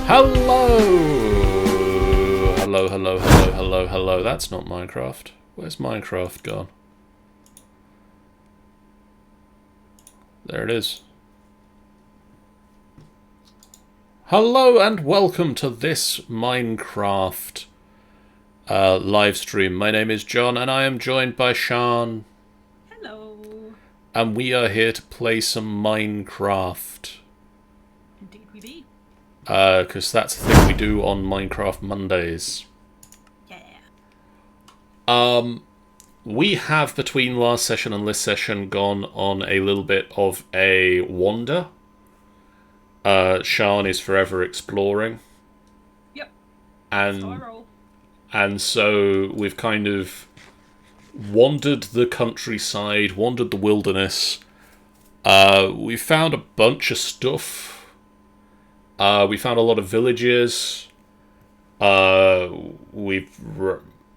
Hello! Hello, hello, hello, hello, hello. That's not Minecraft. Where's Minecraft gone? There it is. Hello and welcome to this Minecraft live stream. My name is John and I am joined by Sean. Hello. And we are here to play some Minecraft. Indeed we be. Because that's the thing we do on Minecraft Mondays. Yeah. We have, between last session and this session, gone on a little bit of a wander. Sean is forever exploring. Yep. And so we've kind of wandered the countryside, wandered the wilderness. We found a bunch of stuff. We found a lot of villages. We've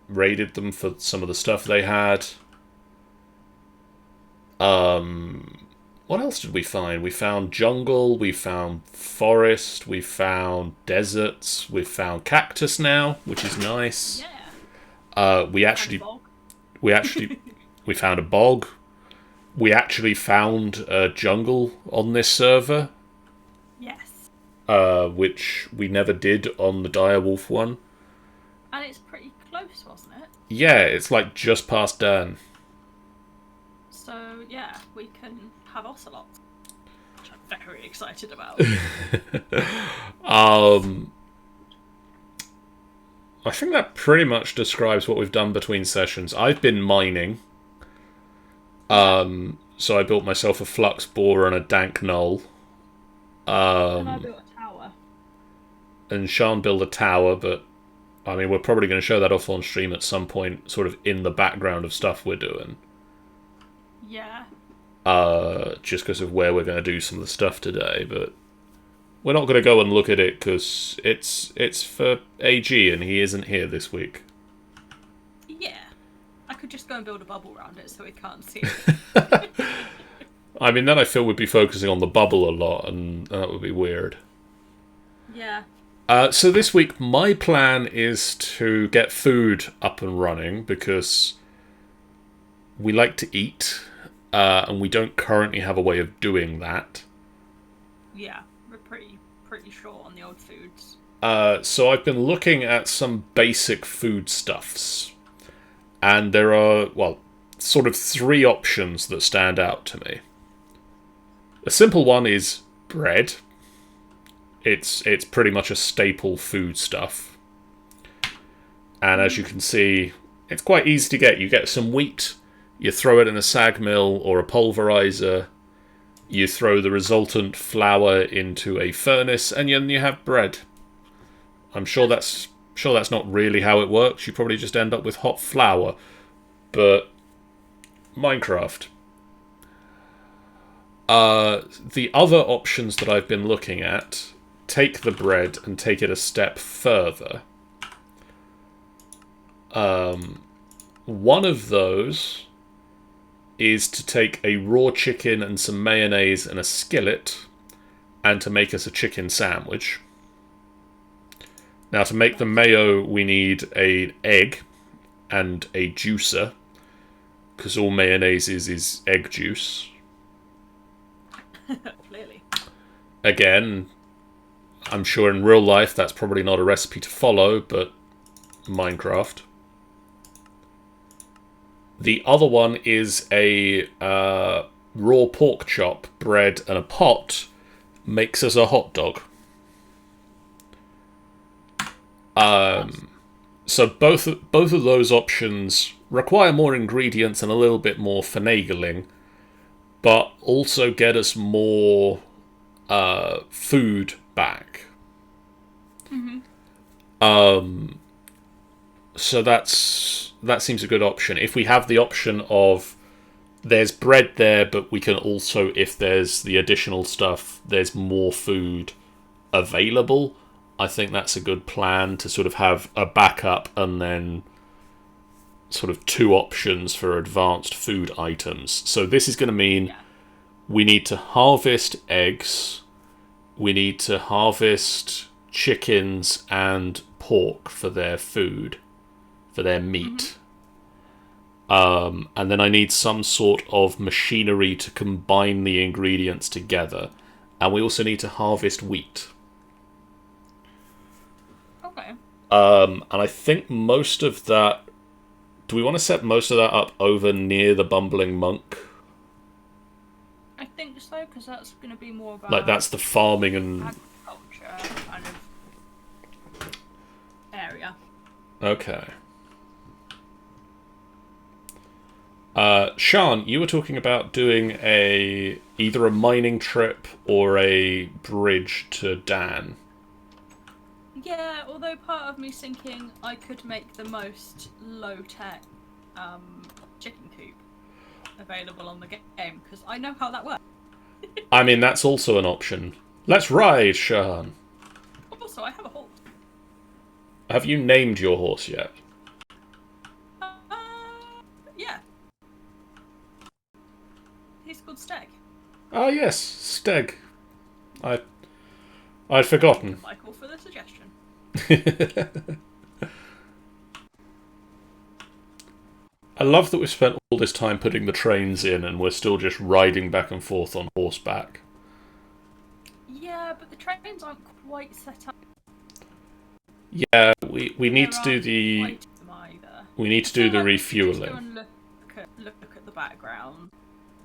raided them for some of the stuff they had. What else did we find? We found jungle, we found forest, we found deserts, we found cactus now, which is nice. Yeah. We found a bog. We actually found a jungle on this server. Yes. Which we never did on the Direwolf one. And it's pretty close, wasn't it? Yeah, it's like just past dawn. So, yeah, we can have ocelots. Which I'm very excited about. I think that pretty much describes what we've done between sessions. I've been mining. So I built myself a flux borer and a dank knoll. And I built a tower. And Sean built a tower, but I mean, we're probably going to show that off on stream at some point, sort of in the background of stuff we're doing. Yeah. Just because of where we're going to do some of the stuff today, but we're not going to go and look at it because it's for AG and he isn't here this week. Yeah. I could just go and build a bubble around it so we can't see it. I mean, then I feel we'd be focusing on the bubble a lot, and that would be weird. Yeah. So this week, my plan is to get food up and running, because we like to eat, and we don't currently have a way of doing that. Yeah. We're pretty short on the old foods. So I've been looking at some basic foodstuffs, and there are, well, sort of three options that stand out to me. A simple one is bread. It's pretty much a staple foodstuff. And as you can see, it's quite easy to get. You get some wheat, you throw it in a sag mill or a pulverizer, you throw the resultant flour into a furnace, and then you have bread. I'm sure that's not really how it works. You probably just end up with hot flour. But Minecraft. The other options that I've been looking at take the bread and take it a step further. One of those is to take a raw chicken and some mayonnaise and a skillet and to make us a chicken sandwich. Now, to make the mayo, we need an egg and a juicer, because all mayonnaise is egg juice. Clearly. Again, I'm sure in real life that's probably not a recipe to follow, but Minecraft. The other one is a raw pork chop, bread, and a pot makes us a hot dog. So both of those options require more ingredients and a little bit more finagling, but also get us more food back. Mm-hmm. So that seems a good option. If we have the option of there's bread there, but we can also, if there's the additional stuff, there's more food available, I think that's a good plan to sort of have a backup and then sort of two options for advanced food items. So this is going to mean we need to harvest eggs, we need to harvest chickens and pork for their food, for their meat. And then I need some sort of machinery to combine the ingredients together. And we also need to harvest wheat. Okay. And I think most of that... Do we want to set most of that up over near the Bumbling Monk? I think so, because that's going to be more about... Like, that's the farming and... agriculture kind of area. Okay. Sean, you were talking about doing either a mining trip or a bridge to Dan. Yeah, although part of me's thinking I could make the most low-tech chicken coop available on the game, because I know how that works. I mean, that's also an option. Let's ride, Sean. Also, I have a horse. Have you named your horse yet? Yeah. He's called Steg. Ah, yes, Steg. I'd forgotten. Michael for the suggestion. I love that we've spent all this time putting the trains in and we're still just riding back and forth on horseback. Yeah, but the trains aren't quite set up. Yeah, we need to do the... We need to do the refueling. Just go and look at the background.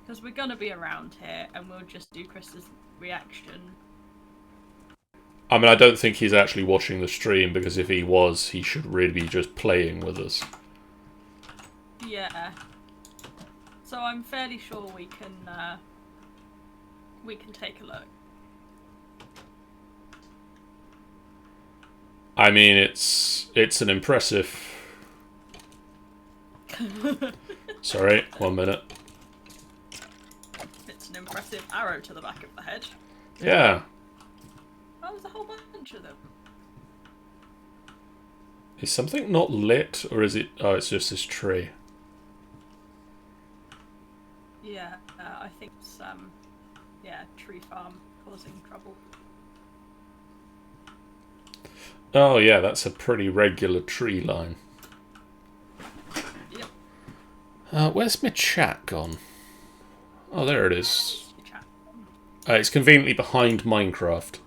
Because we're going to be around here and we'll just do Chris's reaction. I mean, I don't think he's actually watching the stream, because if he was, he should really be just playing with us. Yeah. So I'm fairly sure we can take a look. I mean, it's an impressive... Sorry, 1 minute. It's an impressive arrow to the back of the head. Yeah. Oh, there's a whole bunch of them. Is something not lit, or is it... Oh, it's just this tree. Yeah, I think it's, tree farm causing trouble. Oh, yeah, that's a pretty regular tree line. Yep. Where's my chat gone? Oh, there it is. It's conveniently behind Minecraft.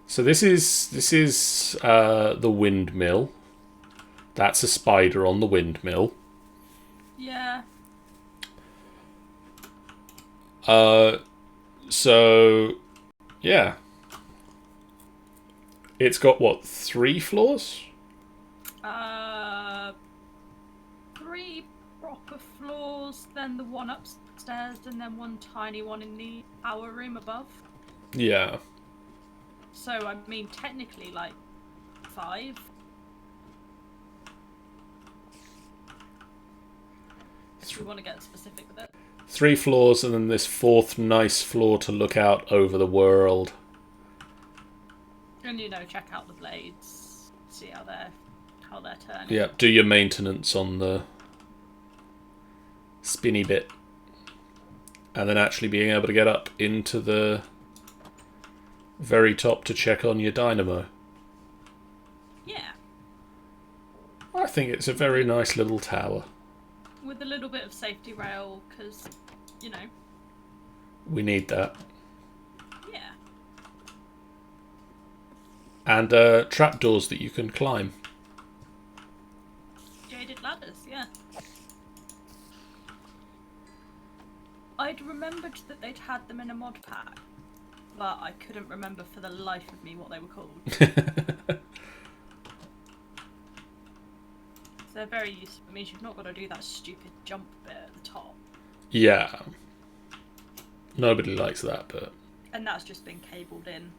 So this is the windmill. That's a spider on the windmill. Yeah. So yeah. It's got what, 3 floors? 3 proper floors, then the one upstairs, and then one tiny one in the power room above. Yeah. So, I mean, technically, like, 5. If we want to get specific with it. 3 floors, and then this 4th nice floor to look out over the world. And, check out the blades, see how they're turning. Yeah, do your maintenance on the spinny bit. And then actually being able to get up into the very top to check on your dynamo. Yeah. I think it's a very nice little tower. With a little bit of safety rail, because, We need that. Yeah. And trapdoors that you can climb. Jaded ladders, yeah. I'd remembered that they'd had them in a mod pack, but I couldn't remember for the life of me what they were called. They're very useful. It means you've not got to do that stupid jump bit at the top. Yeah. Nobody likes that bit. And that's just been cabled in.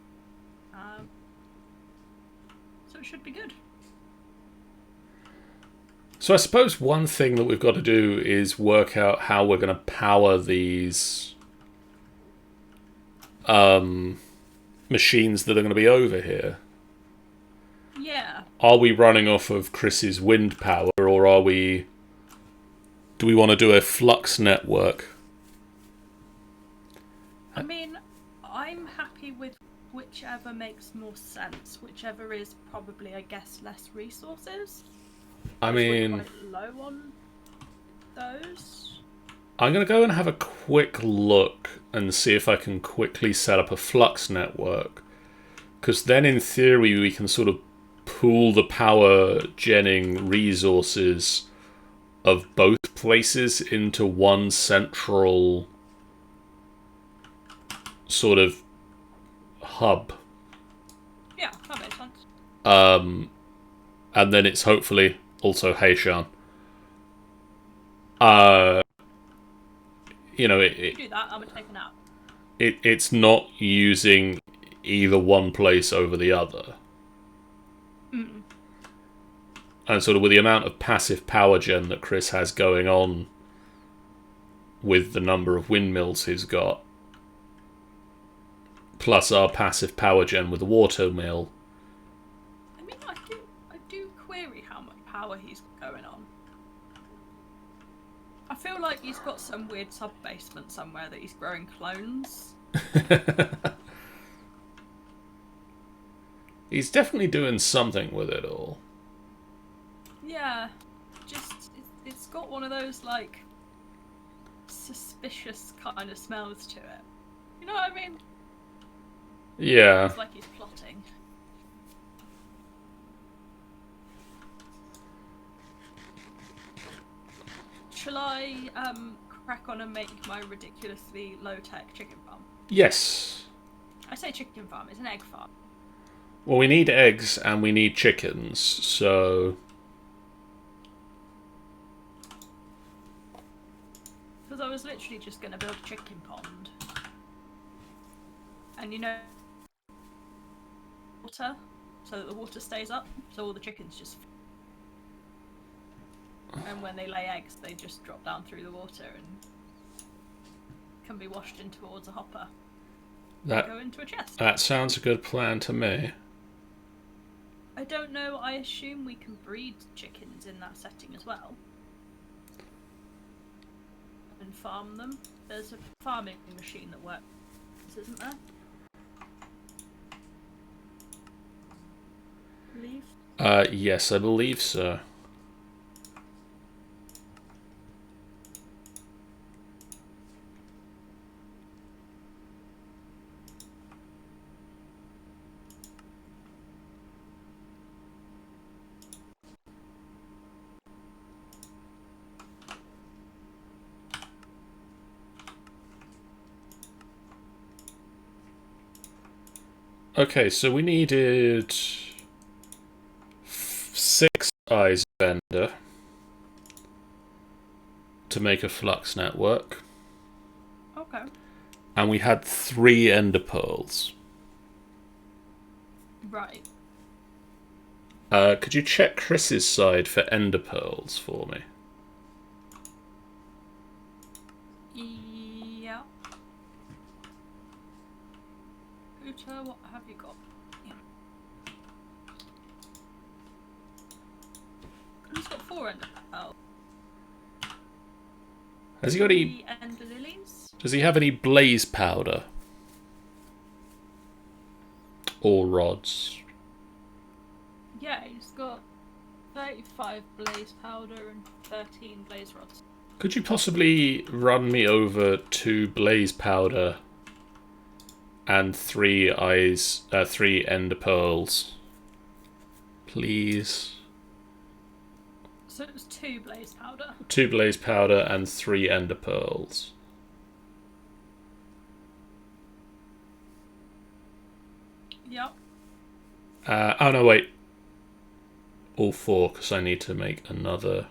So it should be good. So I suppose one thing that we've got to do is work out how we're going to power these machines that are going to be over here. Yeah. Are we running off of Chris's wind power, or are we... Do we want to do a flux network? I mean, I'm happy with whichever makes more sense. Whichever is probably, I guess, less resources. I We're mean, quite low on those. I'm going to go and have a quick look and see if I can quickly set up a flux network. Because then, in theory, we can sort of pool the power genning resources of both places into one central sort of hub. Yeah, that makes sense. And then it's hopefully also Heishan. You know, You do that, I'm gonna take a nap. it's not using either one place over the other. Mm. And sort of with the amount of passive power gen that Chris has going on with the number of windmills he's got, plus our passive power gen with the water mill. I mean, I do query how much power he's going on. I feel like he's got some weird sub-basement somewhere that he's growing clones. He's definitely doing something with it all. Yeah, just it's got one of those like suspicious kind of smells to it. You know what I mean? Yeah. It's like he's plotting. Shall I crack on and make my ridiculously low-tech chicken farm? Yes. I say chicken farm, it's an egg farm. Well, we need eggs and we need chickens, so... Because I was literally just going to build a chicken pond. And you know... water, so that the water stays up, so all the chickens just... And when they lay eggs, they just drop down through the water and can be washed in towards a hopper. That, go into a chest. That sounds a good plan to me. I don't know, I assume we can breed chickens in that setting as well. And farm them. There's a farming machine that works, isn't there? Believe? Yes, I believe so. Okay, so we needed 6 eyes vendor to make a flux network. Okay. And we had 3 ender pearls. Right. Could you check Chris's side for ender pearls for me? Yeah. Uta, what have you got? Yeah. He's got 4 ender pearls. Has he got any... 3 ender lilies? Does he have any blaze powder? Or rods? Yeah, he's got 35 blaze powder and 13 blaze rods. Could you possibly run me over 2 blaze powder and 3 ender pearls, please? So it was 2 blaze powder. 2 blaze powder and 3 ender pearls. Yep. Oh no, wait. All 4, because I need to make another.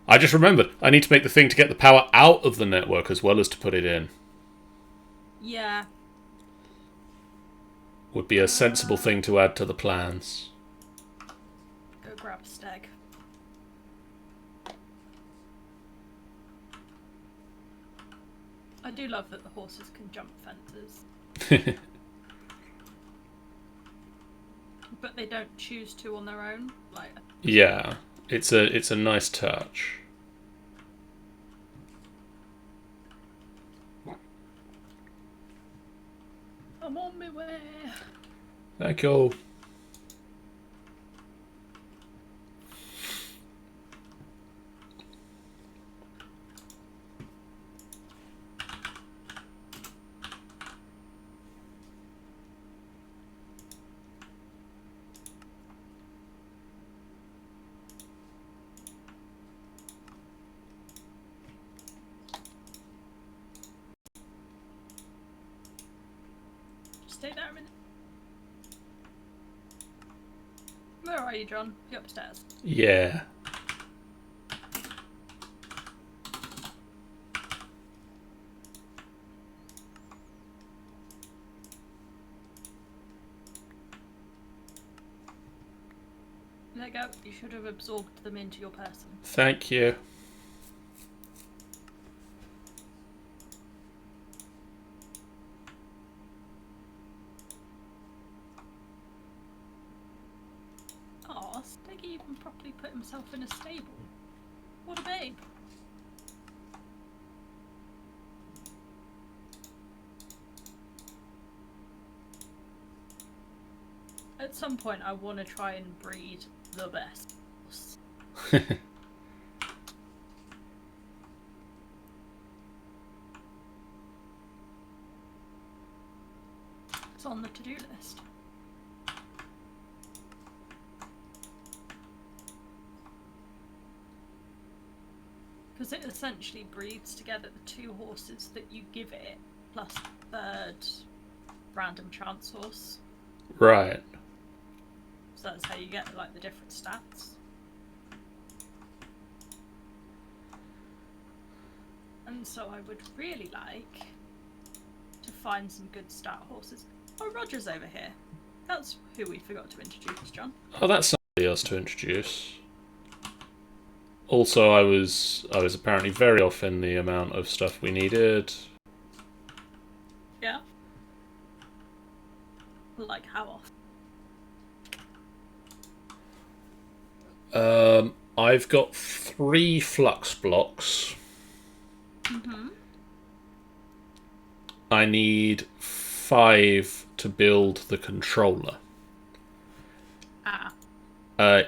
I just remembered, I need to make the thing to get the power out of the network as well as to put it in. Yeah. Would be a sensible thing to add to the plans. Go grab a stag. I do love that the horses can jump fences. But they don't choose to on their own. Like, Yeah, it's a nice touch. I'm on my way. Thank you. Stay there a minute. Where are you, John? You upstairs? Yeah. There you go. You should have absorbed them into your person. Thank you. Aw, Steggy even properly put himself in a stable. What a babe. At some point, I want to try and breed the best. It's on the to-do list. Because it essentially breeds together the 2 horses that you give it, plus the 3rd random chance horse. Right. So that's how you get like the different stats. And so I would really like to find some good stat horses. Oh, Roger's over here. That's who we forgot to introduce, John. Oh, that's somebody else to introduce. Also, I was apparently very off in the amount of stuff we needed. Yeah. Like how often? I've got 3 flux blocks. Mm-hmm. I need 5 to build the controller. Ah.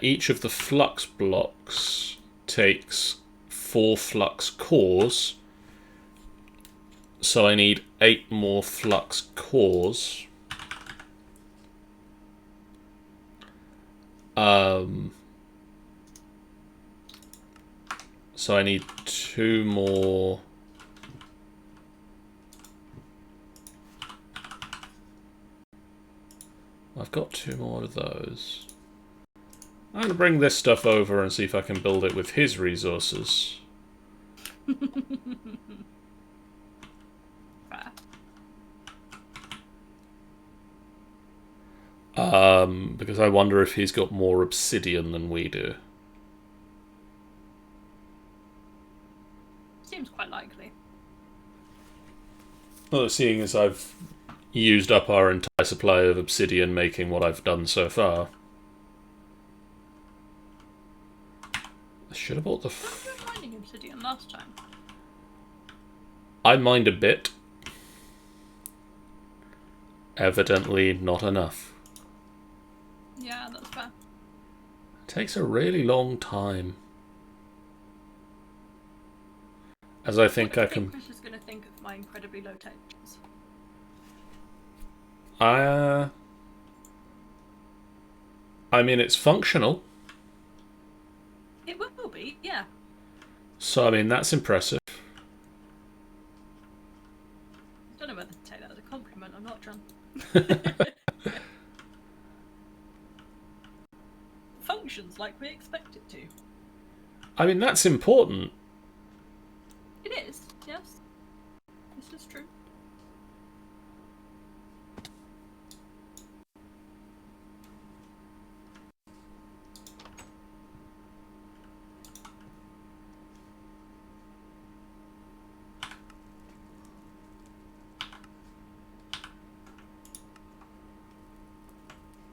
Each of the flux blocks takes 4 flux cores. So I need 8 more flux cores. So I need 2 more. I've got 2 more of those. I'm going to bring this stuff over and see if I can build it with his resources. Because I wonder if he's got more obsidian than we do. Seems quite likely. Well, seeing as I've used up our entire supply of obsidian making what I've done so far. I should have bought the... Were you mining obsidian last time? I mined a bit. Evidently not enough. Yeah, that's fair. It takes a really long time. As I think I can... Chris is going to think of my incredibly low tensions. I mean, it's functional. It will be, yeah. So, I mean, that's impressive. I don't know whether to take that as a compliment or not, John. Functions like we expect it to. I mean, that's important. It is, yes. This is true.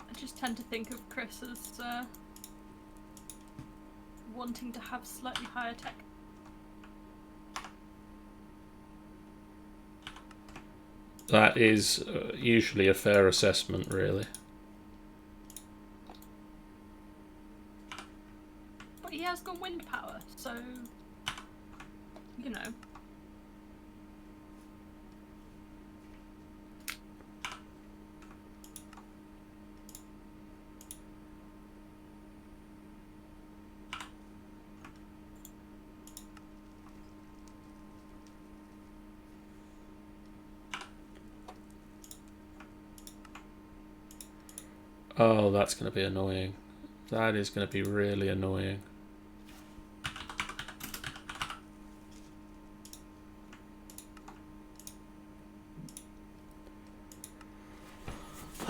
I just tend to think of Chris as wanting to have slightly higher tech. That is usually a fair assessment, really. But he has got wind power, so you know. Oh, that's going to be annoying. That is going to be really annoying.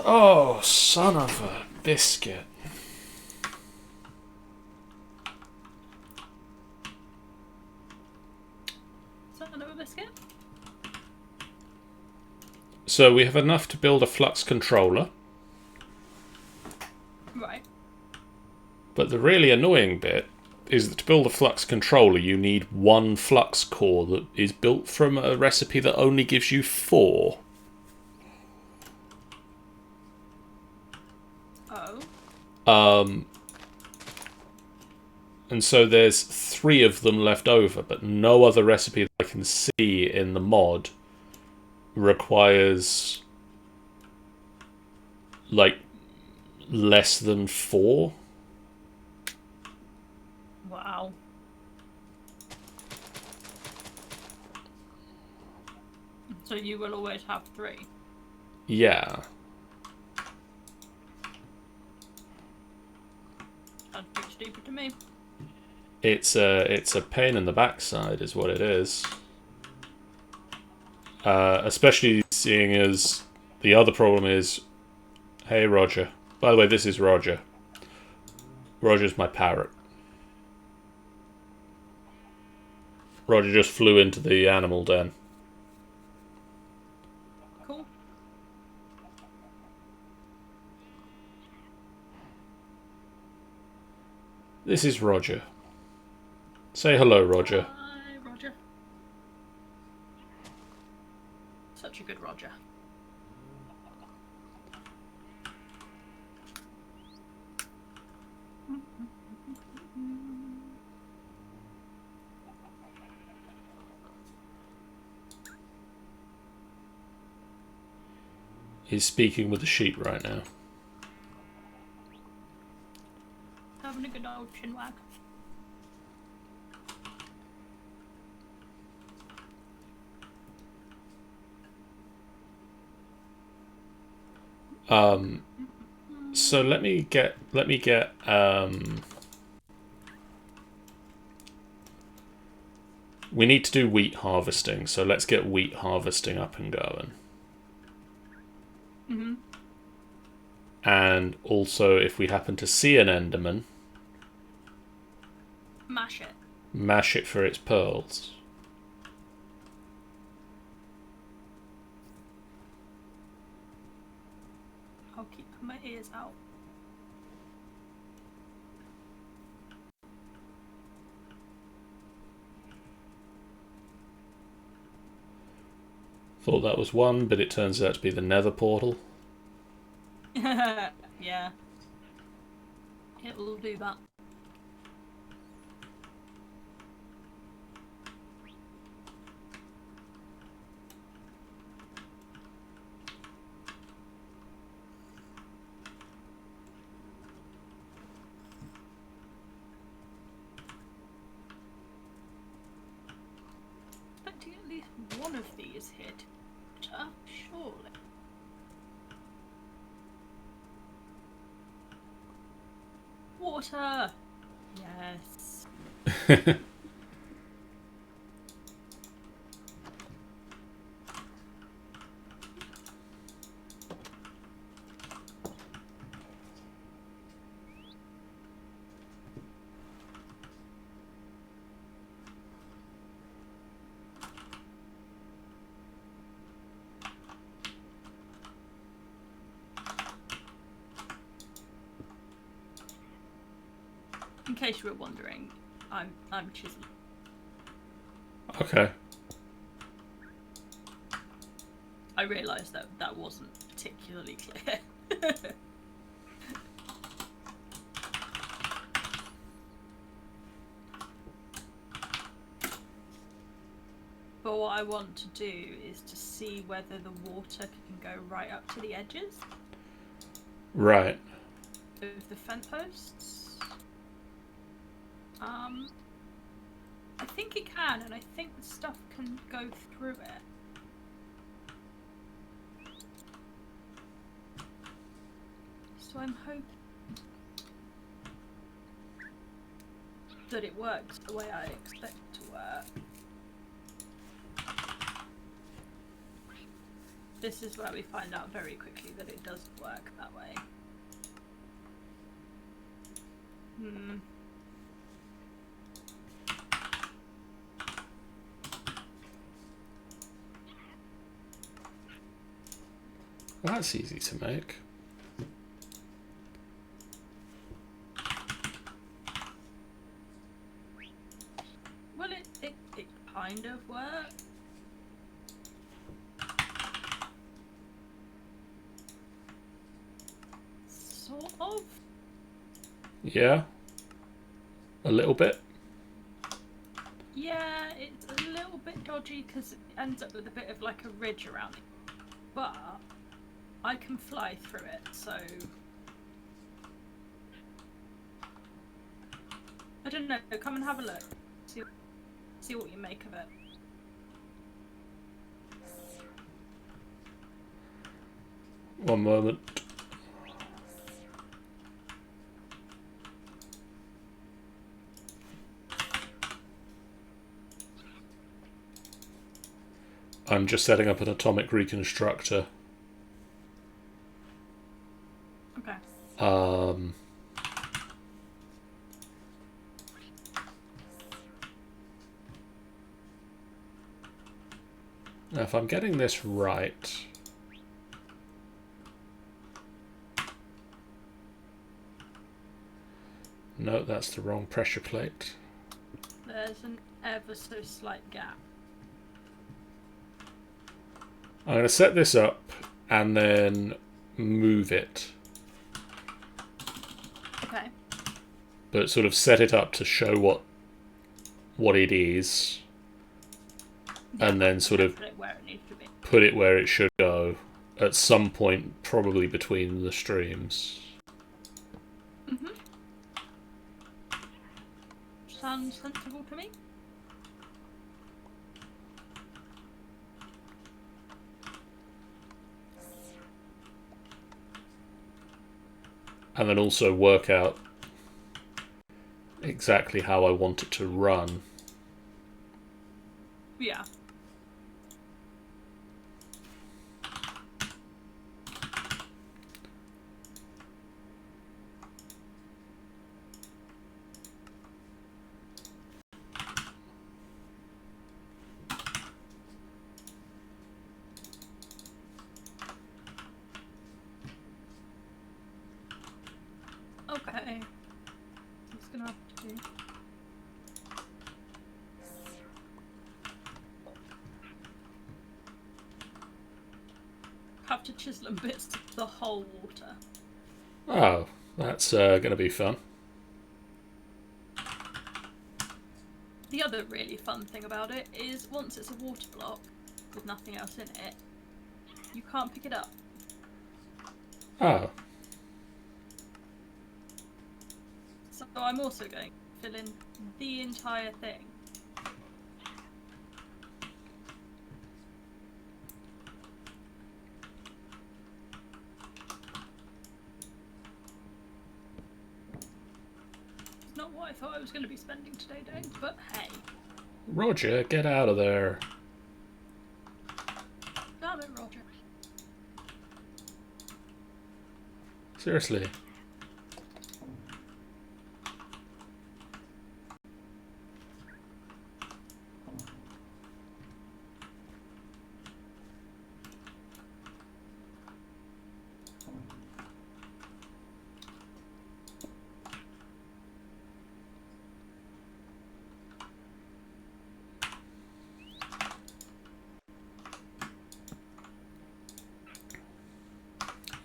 Oh, son of a biscuit. Son of a biscuit? So we have enough to build a flux controller. Right. But the really annoying bit is that to build a flux controller, you need one flux core that is built from a recipe that only gives you 4. Oh. And so there's 3 of them left over, but no other recipe that I can see in the mod requires, like, less than 4. Wow. So you will always have 3? Yeah. Sounds pretty stupid to me. It's a pain in the backside is what it is. Especially seeing as the other problem is... Hey, Roger. By the way, this is Roger. Roger's my parrot. Roger just flew into the animal den. Cool. This is Roger. Say hello, Roger. Hi, Roger. Such a good Roger. He's speaking with the sheep right now. Having a good old chinwag. So let me get we need to do wheat harvesting, so let's get wheat harvesting up and going. Mm-hmm. And also, if we happen to see an Enderman, Mash it. mash it for its pearls. I'll keep my ears out. Thought that was one, but it turns out to be the Nether portal. Yeah. It'll do that. Expecting at least one of these hit. Surely. Water! Yes. In case you were wondering, I'm chiseling. Okay. I realised that that wasn't particularly clear. But what I want to do is to see whether the water can go right up to the edges Right. of the fence posts. I think it can, and I think the stuff can go through it. So I'm hoping that it works the way I expect it to work. This is where we find out very quickly that it doesn't work that way. Well, that's easy to make. Well, it kind of works. Sort of. Yeah. A little bit. Yeah, it's a little bit dodgy because it ends up with a bit of like a ridge around it. But I can fly through it, so I don't know. Come and have a look. See what you make of it. One moment. I'm just setting up an atomic reconstructor. Okay. Now, if I'm getting this right... No, that's the wrong pressure plate. There's an ever so slight gap. I'm going to set this up and then move it. Okay. But sort of set it up to show what it is. Yeah, And then sort of put it where it needs to be. put it where it should go. At some point, probably between the streams. Mhm. Sounds sensible to me. And then also work out exactly how I want it to run. Yeah. Okay. It's gonna have to do. Have to chisel and bits the whole water. Oh, that's going to be fun. The other really fun thing about it is once it's a water block with nothing else in it, you can't pick it up. Oh. So I'm also going to fill in the entire thing. It's not what I thought I was going to be spending today doing, but hey. Roger, get out of there. Damn it, Roger. Seriously.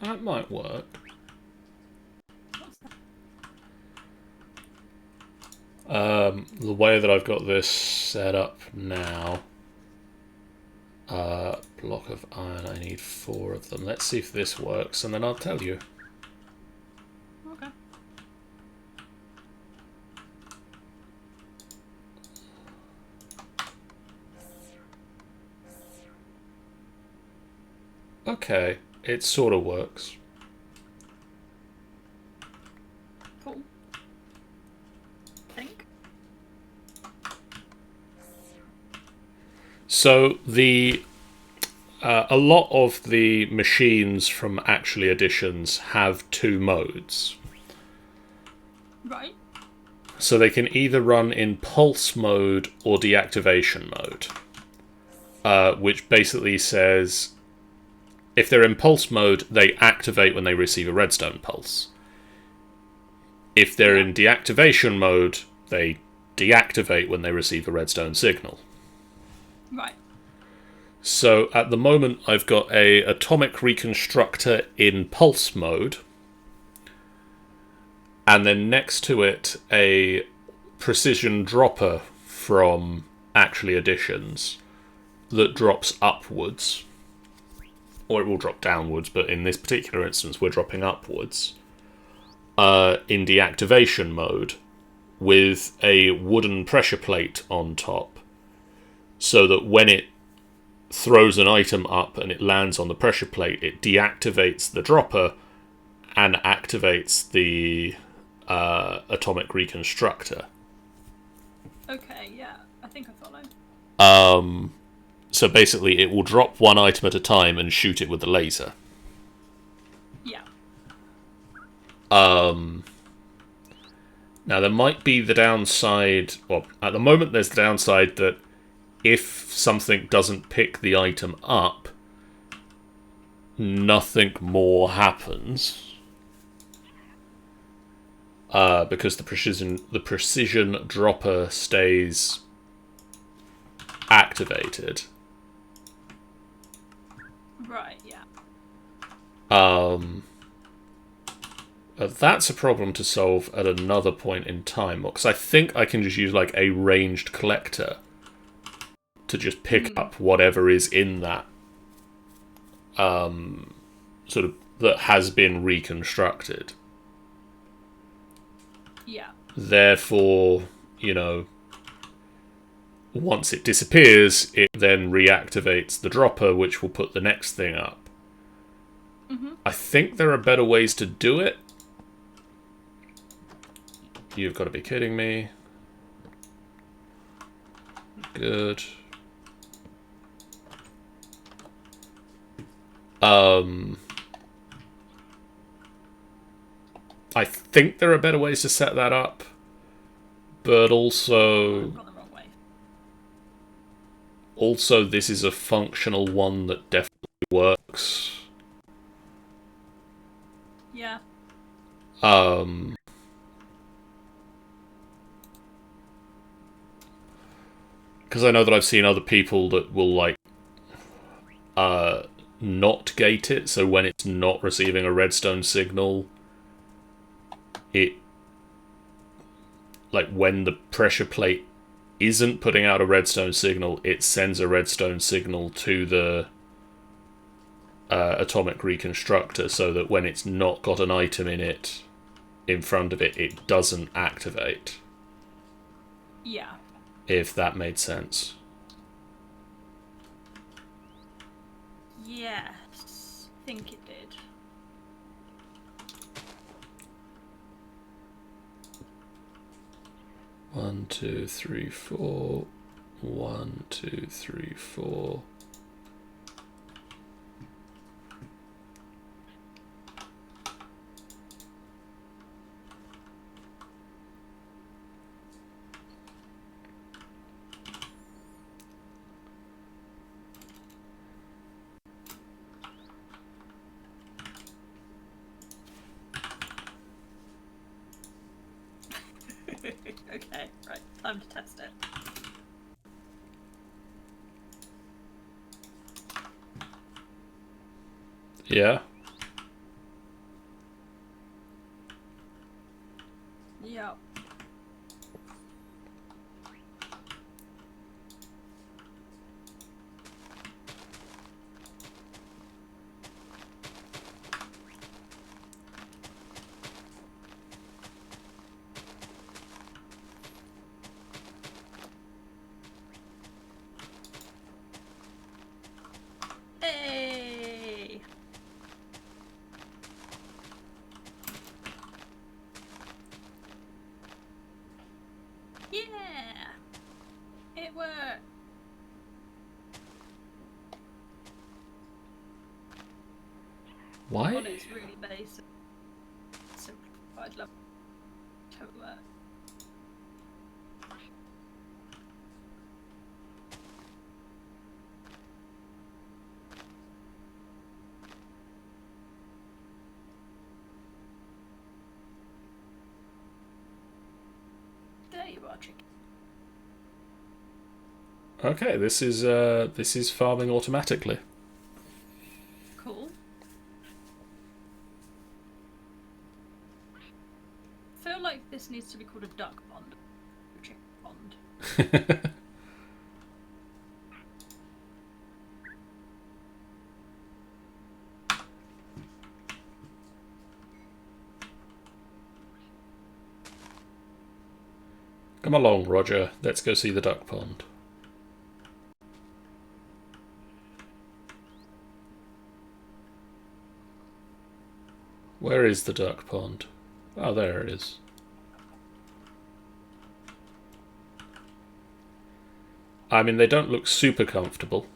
That might work. What's that? The way that I've got this set up now, block of iron, I need 4 of them. Let's see if this works, and then I'll tell you. Okay. Okay, it sort of works. Cool. I think. So a lot of the machines from Actually Editions have 2 modes. Right. So they can either run in pulse mode or deactivation mode, which basically says if they're in pulse mode, they activate when they receive a redstone pulse. If they're in deactivation mode, they deactivate when they receive a redstone signal. Right. So at the moment, I've got a atomic reconstructor in pulse mode, and then next to it a precision dropper from Actually Editions that drops upwards. Or it will drop downwards, but in this particular instance we're dropping upwards, in deactivation mode, with a wooden pressure plate on top, so that when it throws an item up and it lands on the pressure plate, it deactivates the dropper and activates the atomic reconstructor. Okay, yeah. I think I follow. So basically it will drop one item at a time and shoot it with the laser. Yeah. Now there might be the downside, well, at the moment there's the downside that if something doesn't pick the item up, nothing more happens. Because the precision dropper stays activated. Right, yeah. That's a problem to solve at another point in time, because I think I can just use like a ranged collector to just pick up whatever is in that sort of that has been reconstructed. Yeah. Therefore, once it disappears, it then reactivates the dropper, which will put the next thing up. I think there are better ways to do it. You've got to be kidding me. Good. I think there are better ways to set that up, but also I've gone the wrong way. also this is a functional one that definitely works. Yeah. Because I know that I've seen other people that will like not gate it, so when it's not receiving a redstone signal, it, like when the pressure plate isn't putting out a redstone signal, it sends a redstone signal to the atomic reconstructor, so that when it's not got an item in front of it, it doesn't activate. Yeah. If that made sense. Yes. I think it did. One, two, three, four. 1, 2, 3, 4. Okay, right. Time to test it. Yeah. Why? On its really basic, simplified level. How it works. There you are, chicken. Okay, this is farming automatically. Cool. I feel like this needs to be called a duck pond. A chicken pond. Come along, Roger. Let's go see the duck pond. Where is the duck pond? Oh, there it is. I mean, they don't look super comfortable.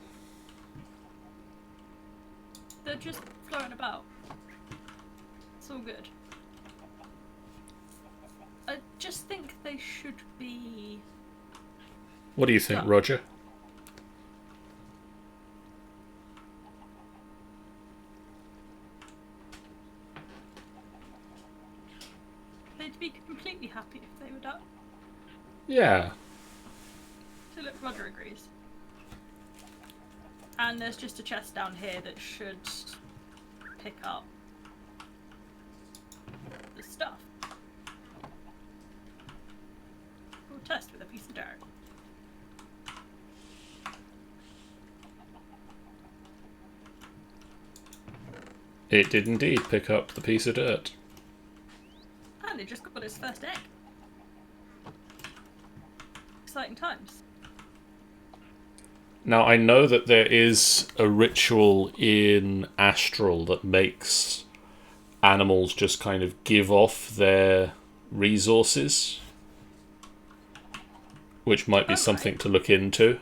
They're just floating about. It's all good. I just think they should be... What do you think, duck. Roger? They'd be completely happy if they were duck. Yeah. So look, Roger agrees. And there's just a chest down here that should pick up the stuff. We'll test with a piece of dirt. It did indeed pick up the piece of dirt. And it just got its first egg. Exciting times. Now, I know that there is a ritual in Astral that makes animals just kind of give off their resources, which might be something to look into.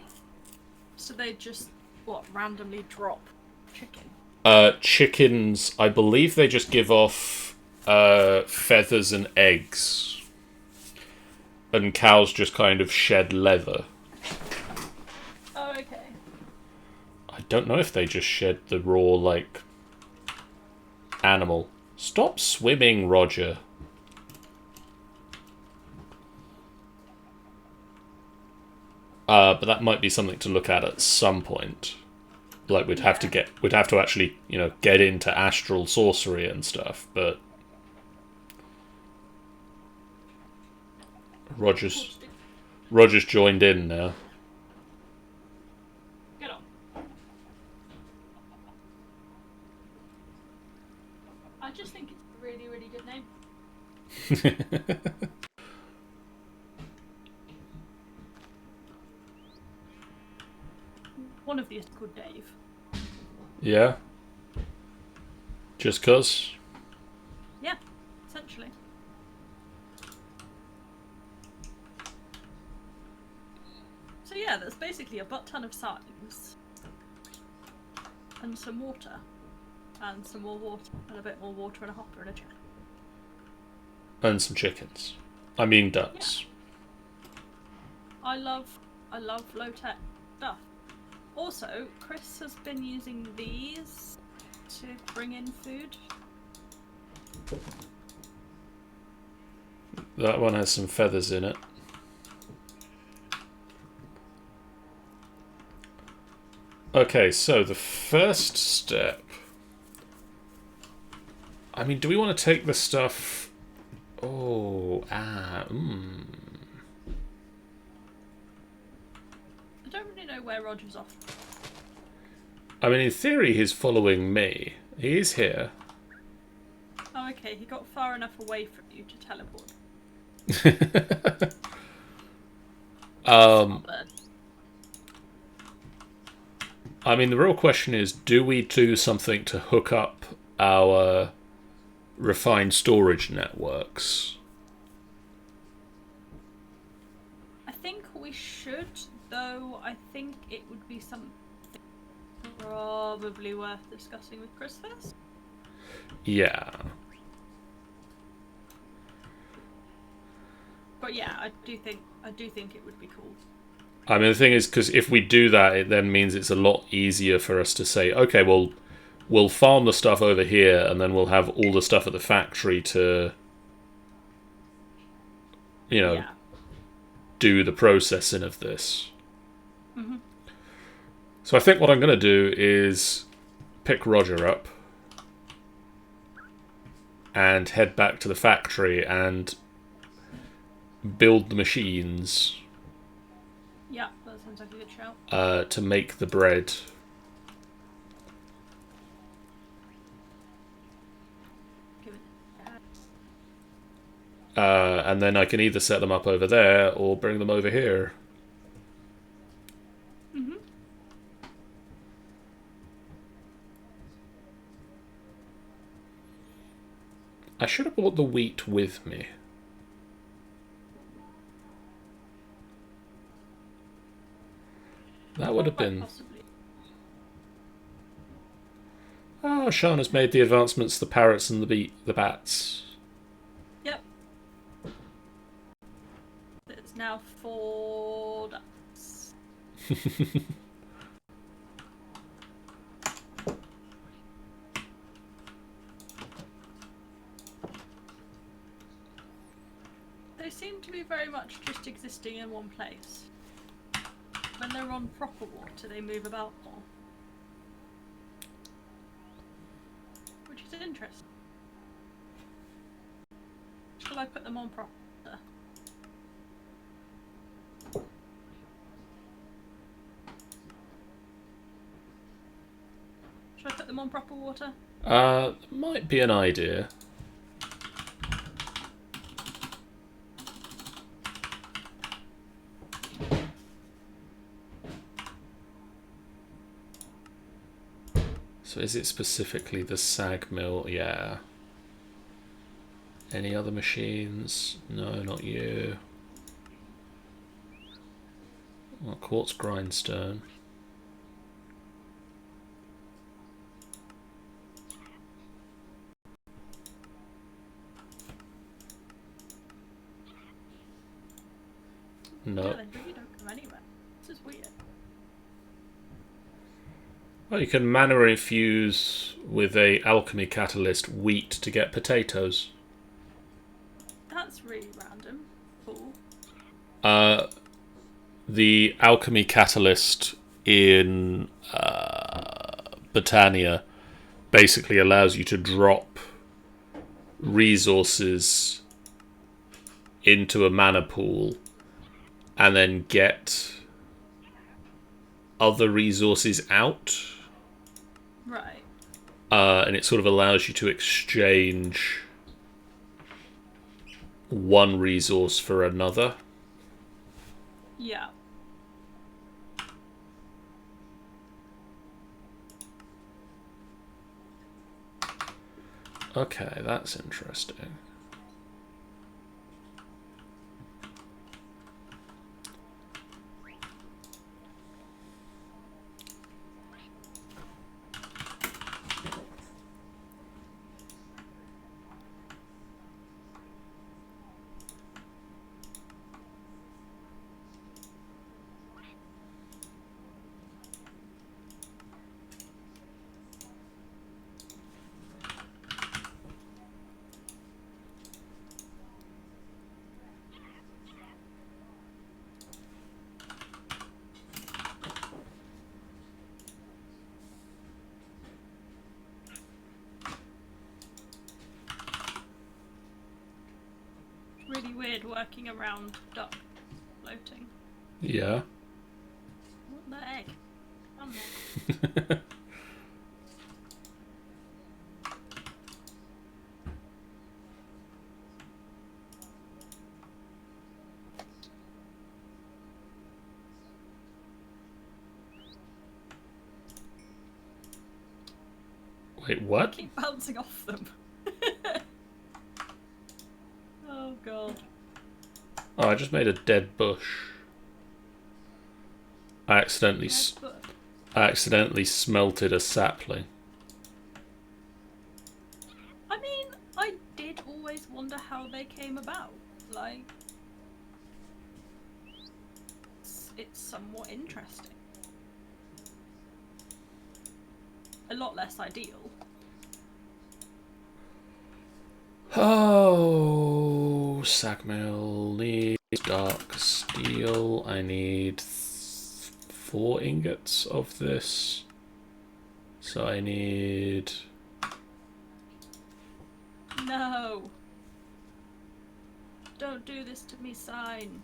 So they just, what, randomly drop chicken? Chickens, I believe they just give off feathers and eggs. And cows just kind of shed leather. Oh, okay. I don't know if they just shed the raw, like, animal. Stop swimming, Roger. But that might be something to look at some point. Like, we'd have to actually, get into astral sorcery and stuff, but Roger's joined in now. Get on. I just think it's a really, really good name. One of these is called Dave. Yeah? Just 'cause? Yeah, essentially. So yeah, that's basically a butt ton of signs. And some water. And some more water. And a bit more water and a hopper and a chair. And some chickens. I mean ducks. Yeah. I love low-tech stuff. Also, Chris has been using these to bring in food. That one has some feathers in it. Okay, so the first step... I mean, do we want to take the stuff... I don't really know where Roger's off. I mean, in theory, he's following me. He is here. Oh, okay, he got far enough away from you to teleport. I mean, the real question is, do we do something to hook up our refined storage networks? I think we should, though I think it would be something probably worth discussing with Chris first. Yeah. But yeah, I do think it would be cool. I mean, the thing is, because if we do that, it then means it's a lot easier for us to say, okay, well, we'll farm the stuff over here, and then we'll have all the stuff at the factory to, Yeah. do the processing of this. Mhm. So I think what I'm going to do is pick Roger up and head back to the factory and build the machines Yeah, that sounds like a good shout. to make the bread. Give it. And then I can either set them up over there or bring them over here. Mhm. I should have brought the wheat with me. That would have Quite been... possibly. Oh, Sean has made the advancements, the parrots and the bats. Yep. It's now 4 ducks. They seem to be very much just existing in one place. When they're on proper water, they move about more. Which is interesting. Shall I put them on proper? Should I put them on proper water? Might be an idea. So is it specifically the sag mill? Yeah. Any other machines? No, not you. Well, quartz grindstone. No. Yeah, they really don't come anywhere. This is weird. Well, you can manually infuse with a alchemy catalyst wheat to get potatoes. That's really random. Cool. The alchemy catalyst in Britannia basically allows you to drop resources into a mana pool and then get other resources out. Right. And it sort of allows you to exchange one resource for another. Yeah. Okay, that's interesting. Really weird working around duck floating. Yeah. What the egg? Come there. Wait, what? Keep bouncing off them. Oh god. Oh, I just made a dead bush. I accidentally smelted a sapling. wonder how they came about. Like, it's somewhat interesting. A lot less ideal. Oh, Sagmill needs dark steel. I need 4 ingots of this. So I need... No! Don't do this to me, sign.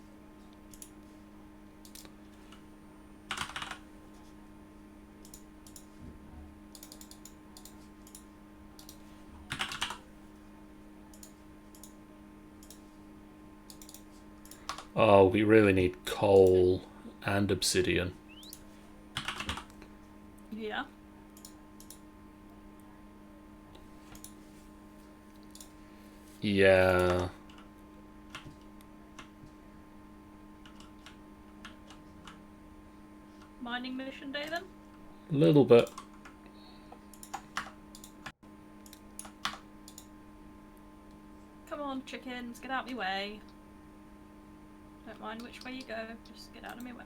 Oh, we really need coal and obsidian. Yeah. Yeah. Mining mission day then? A little bit. Come on, chickens, get out of my way. Don't mind which way you go, just get out of my way.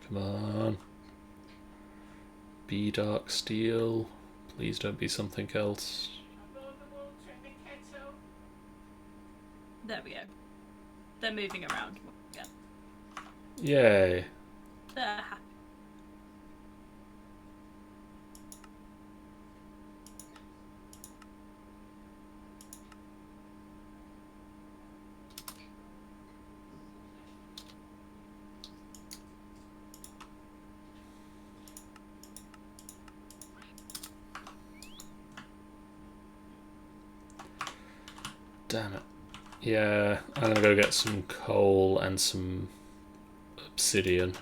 Come on. Be dark steel. Please don't be something else. There we go. They're moving around again. Yay. They're happy. Damn it. Yeah, I'm gonna go get some coal and some obsidian.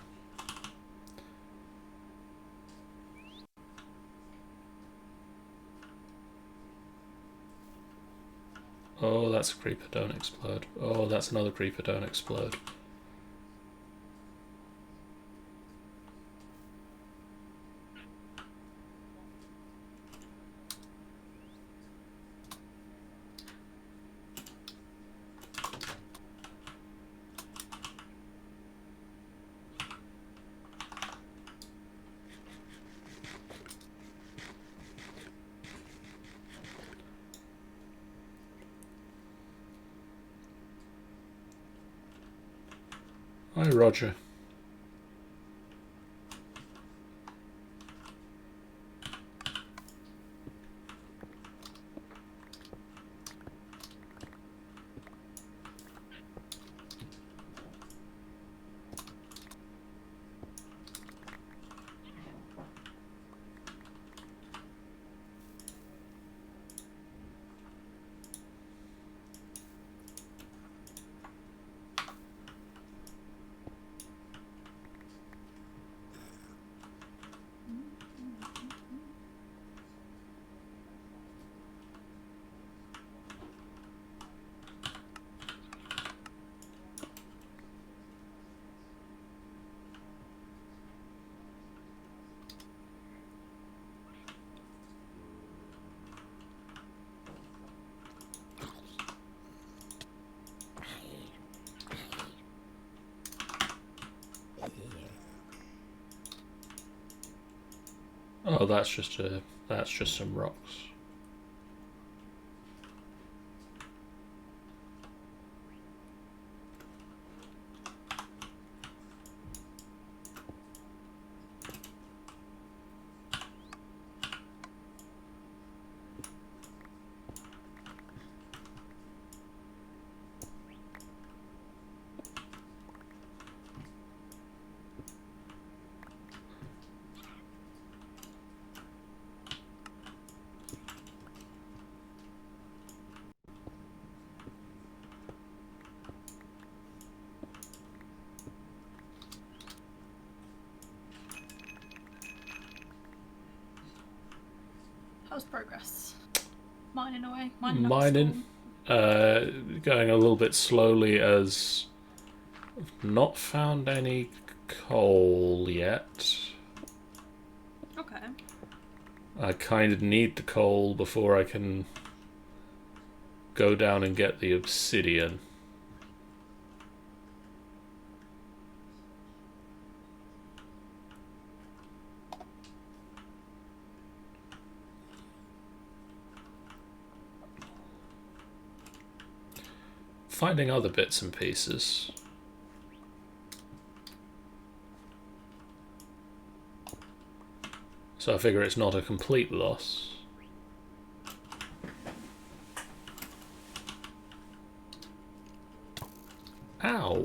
Oh, that's a creeper, don't explode. Oh, that's another creeper, don't explode. Hi, Roger. Oh, that's just some rocks. How's progress? mining away. Mining up a Mining. storm. Going a little bit slowly as I've not found any coal yet. Okay. I kind of need the coal before I can go down and get the obsidian. Finding other bits and pieces. So I figure it's not a complete loss. Ow!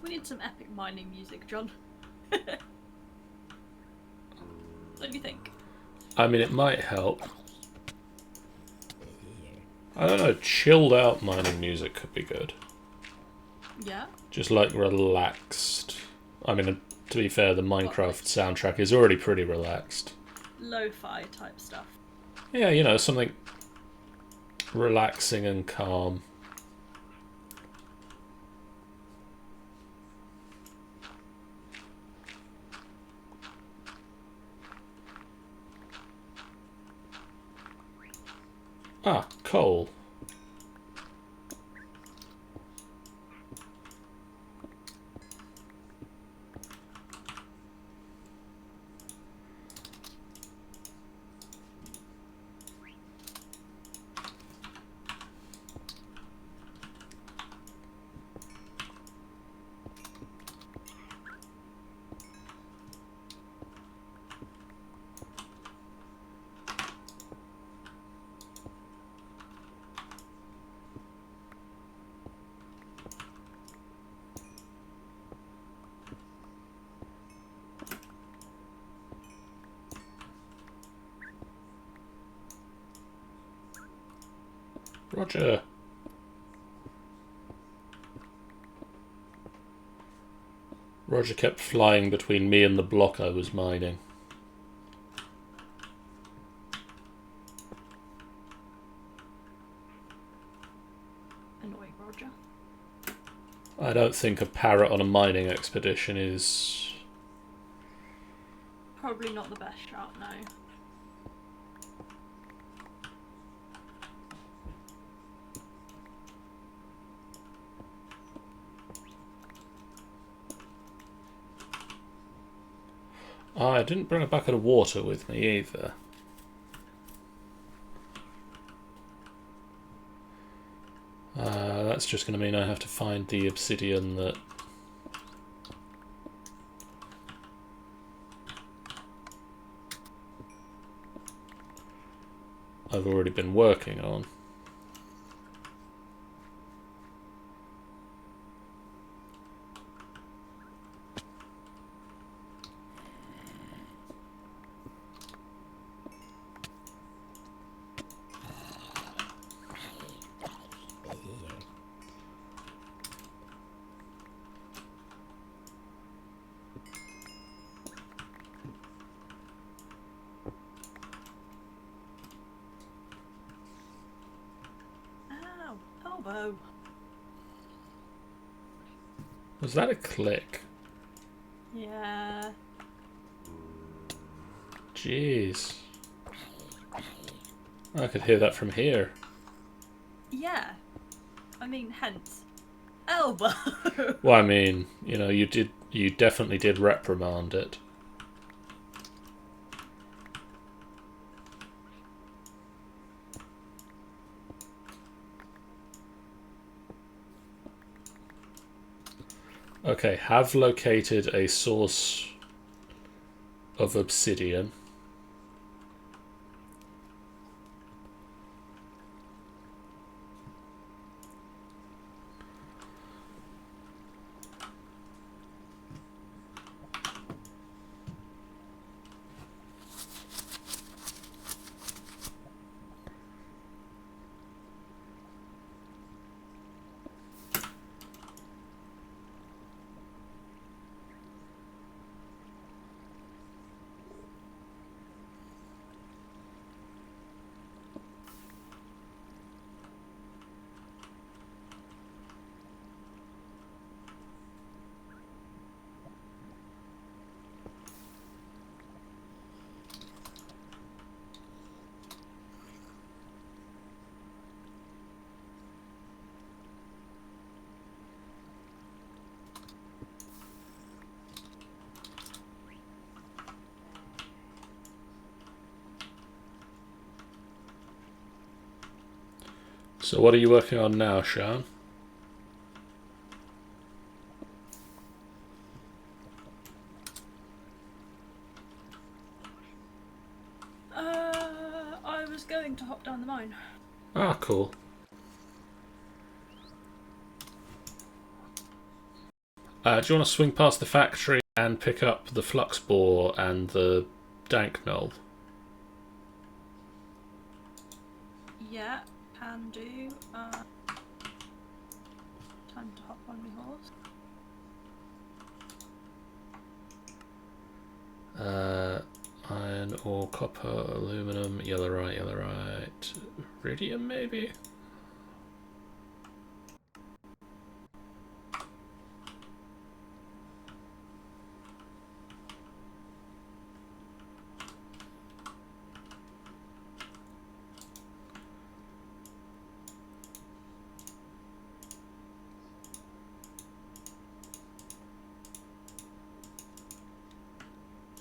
We need some epic mining music, John. What do you think? I mean, it might help. I don't know, chilled out mining music could be good. Yeah? Just like relaxed. I mean, to be fair, the Minecraft soundtrack is already pretty relaxed. Lo-fi type stuff. Yeah, you know, something relaxing and calm. Ah, coal. Roger. Roger kept flying between me and the block I was mining. Annoying Roger. I don't think a parrot on a mining expedition is... Probably not the best shout, no. Oh, I didn't bring a bucket of water with me either. That's just going to mean I have to find the obsidian that... I've already been working on. Ow! Elbow! Was that a click? Yeah. Jeez. I could hear that from here. Yeah. I mean, hence. Elbow! Well, I mean, you know, you definitely did reprimand it. Okay, have located a source of obsidian. So what are you working on now, Sean? I was going to hop down the mine. Ah, cool. Do you want to swing past the factory and pick up the flux bore and the dank knoll? Yeah, can do. Time to hop on my horse. Iron ore, copper, aluminum, yellowite, iridium maybe?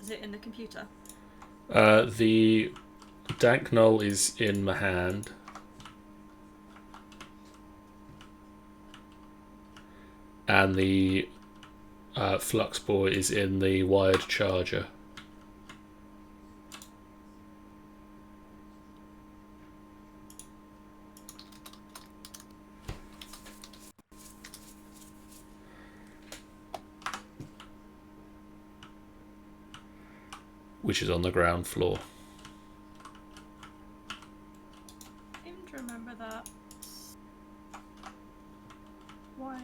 Is it in the computer? The dank knoll is in my hand. And the flux bore is in the wired charger. Which is on the ground floor. I seem to remember that. Why?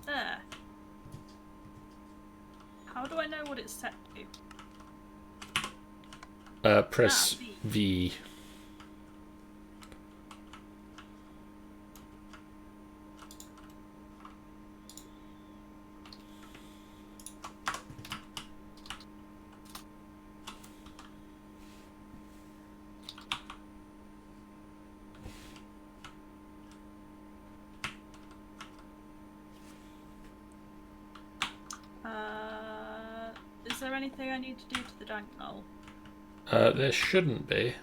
There. How do I know what it's set to? Press V. Is there anything I need to do to the dank knoll? There shouldn't be.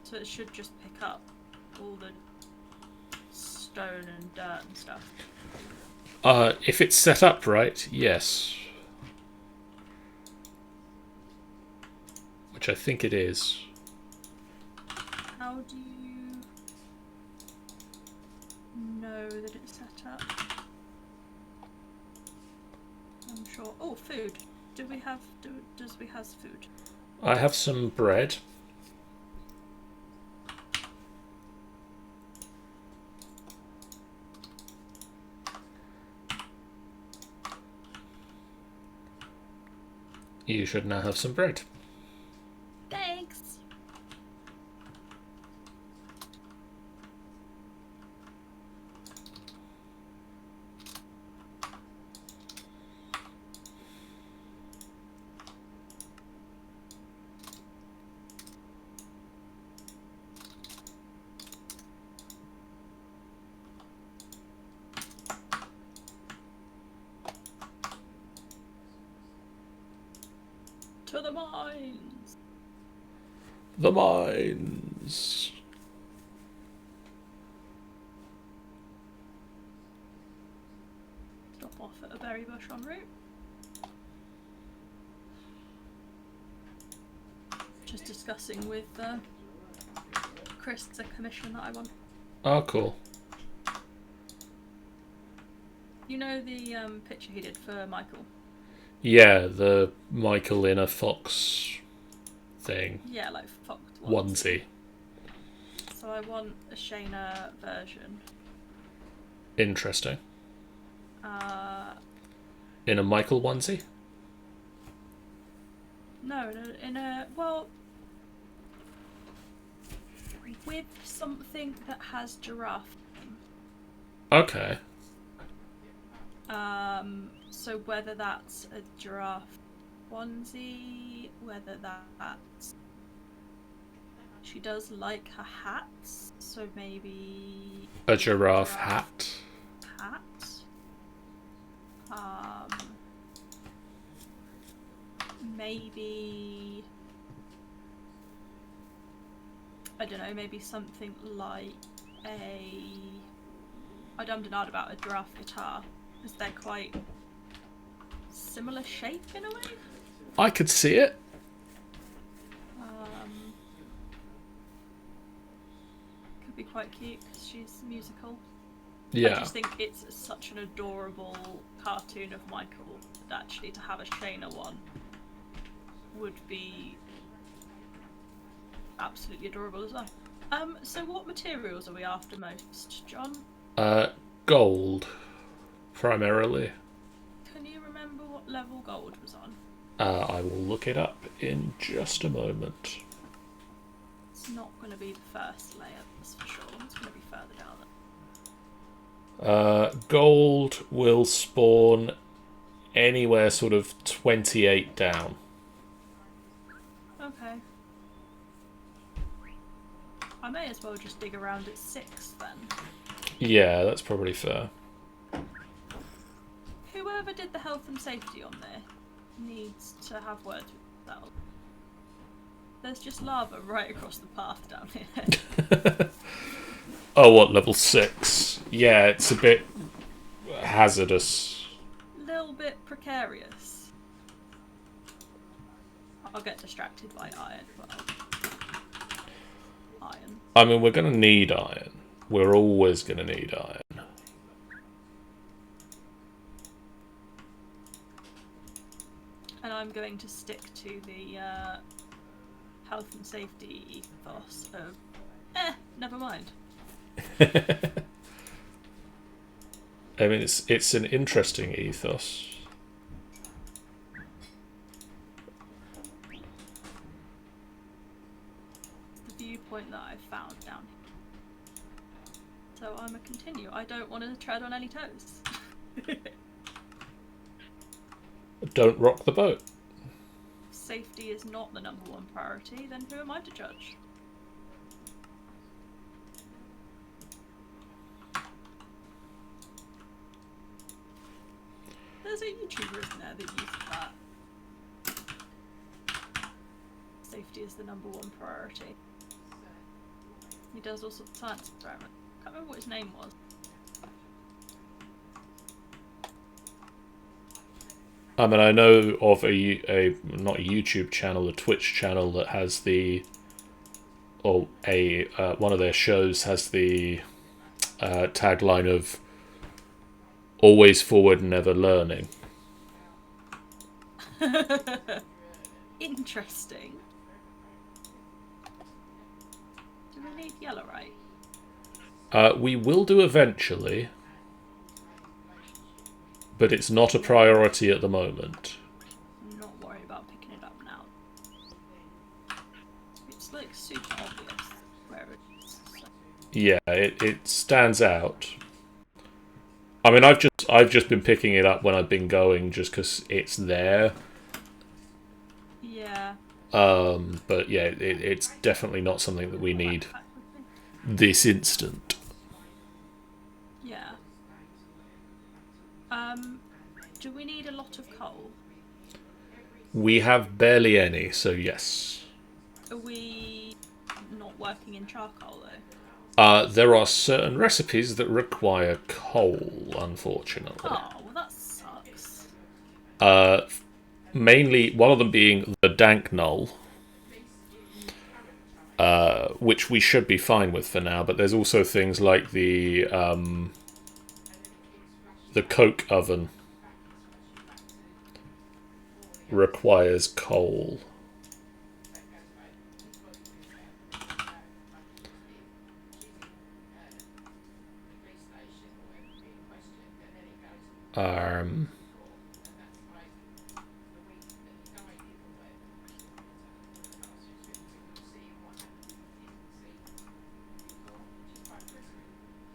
So it should just pick up all the stone and dirt and stuff. If it's set up right, yes. Which I think it is. How do you know that it's set up? I'm sure. Oh, food. Does we have food? I have some bread. You should now have some bread. Thanks. To the mines. The mines. Stop off at a berry bush en route. Just discussing with Chris a commission that I want. Oh, cool. You know the picture he did for Michael? Yeah, the Michael in a fox thing. Yeah, like fox Onesie. So I want a Shayna version. Interesting. In a Michael onesie? No, in a well, with something that has giraffe. Okay. So whether that's a giraffe onesie, whether that's she does like her hats, so maybe A giraffe hat. hat. Maybe I don't know, maybe something like a... I ummed and ahed about a giraffe guitar, because they're quite similar shape in a way. I could see it. Could be quite cute because she's musical. Yeah. I just think it's such an adorable cartoon of Michael that actually to have a Shayna one would be absolutely adorable as well. So what materials are we after most, John? Gold, primarily. Can you remember what level gold was on? I will look it up in just a moment. It's not going to be the first layer, that's for sure. It's going to be further down. Gold will spawn anywhere sort of 28 down. Okay. I may as well just dig around at 6 then. Yeah, that's probably fair. Whoever did the health and safety on there needs to have words with themselves. There's just lava right across the path down here. Oh, what, level 6? Yeah, it's a bit hazardous. Little bit precarious. I'll get distracted by iron. Well, iron. I mean, we're going to need iron. We're always going to need iron. And I'm going to stick to the health and safety ethos of, never mind. I mean, it's an interesting ethos. The viewpoint that I've found down here. So I'm a continue. I don't want to tread on any toes. Don't rock the boat. Safety is not the #1 priority, then who am I to judge? There's a YouTuber, isn't there, that uses that. Safety is the #1 priority. He does all sorts of science experiments. Can't remember what his name was. I mean, I know of a not a YouTube channel, a Twitch channel that has the, or one of their shows has the tagline of "Always forward, never learning." Interesting. Do we need yellowite? We will do eventually, but it's not a priority at the moment. I'm not worried about picking it up now. It's like super obvious where it is. So. Yeah, it stands out. I mean, I've just been picking it up when I've been going, just because it's there. Yeah. But yeah, it's definitely not something that we need this instant. Yeah. Do we need a lot of coal? We have barely any, so yes. Are we not working in charcoal though? There are certain recipes that require coal, unfortunately. Oh, well that sucks. Mainly, one of them being the dank null, which we should be fine with for now. But there's also things like the coke oven requires coal.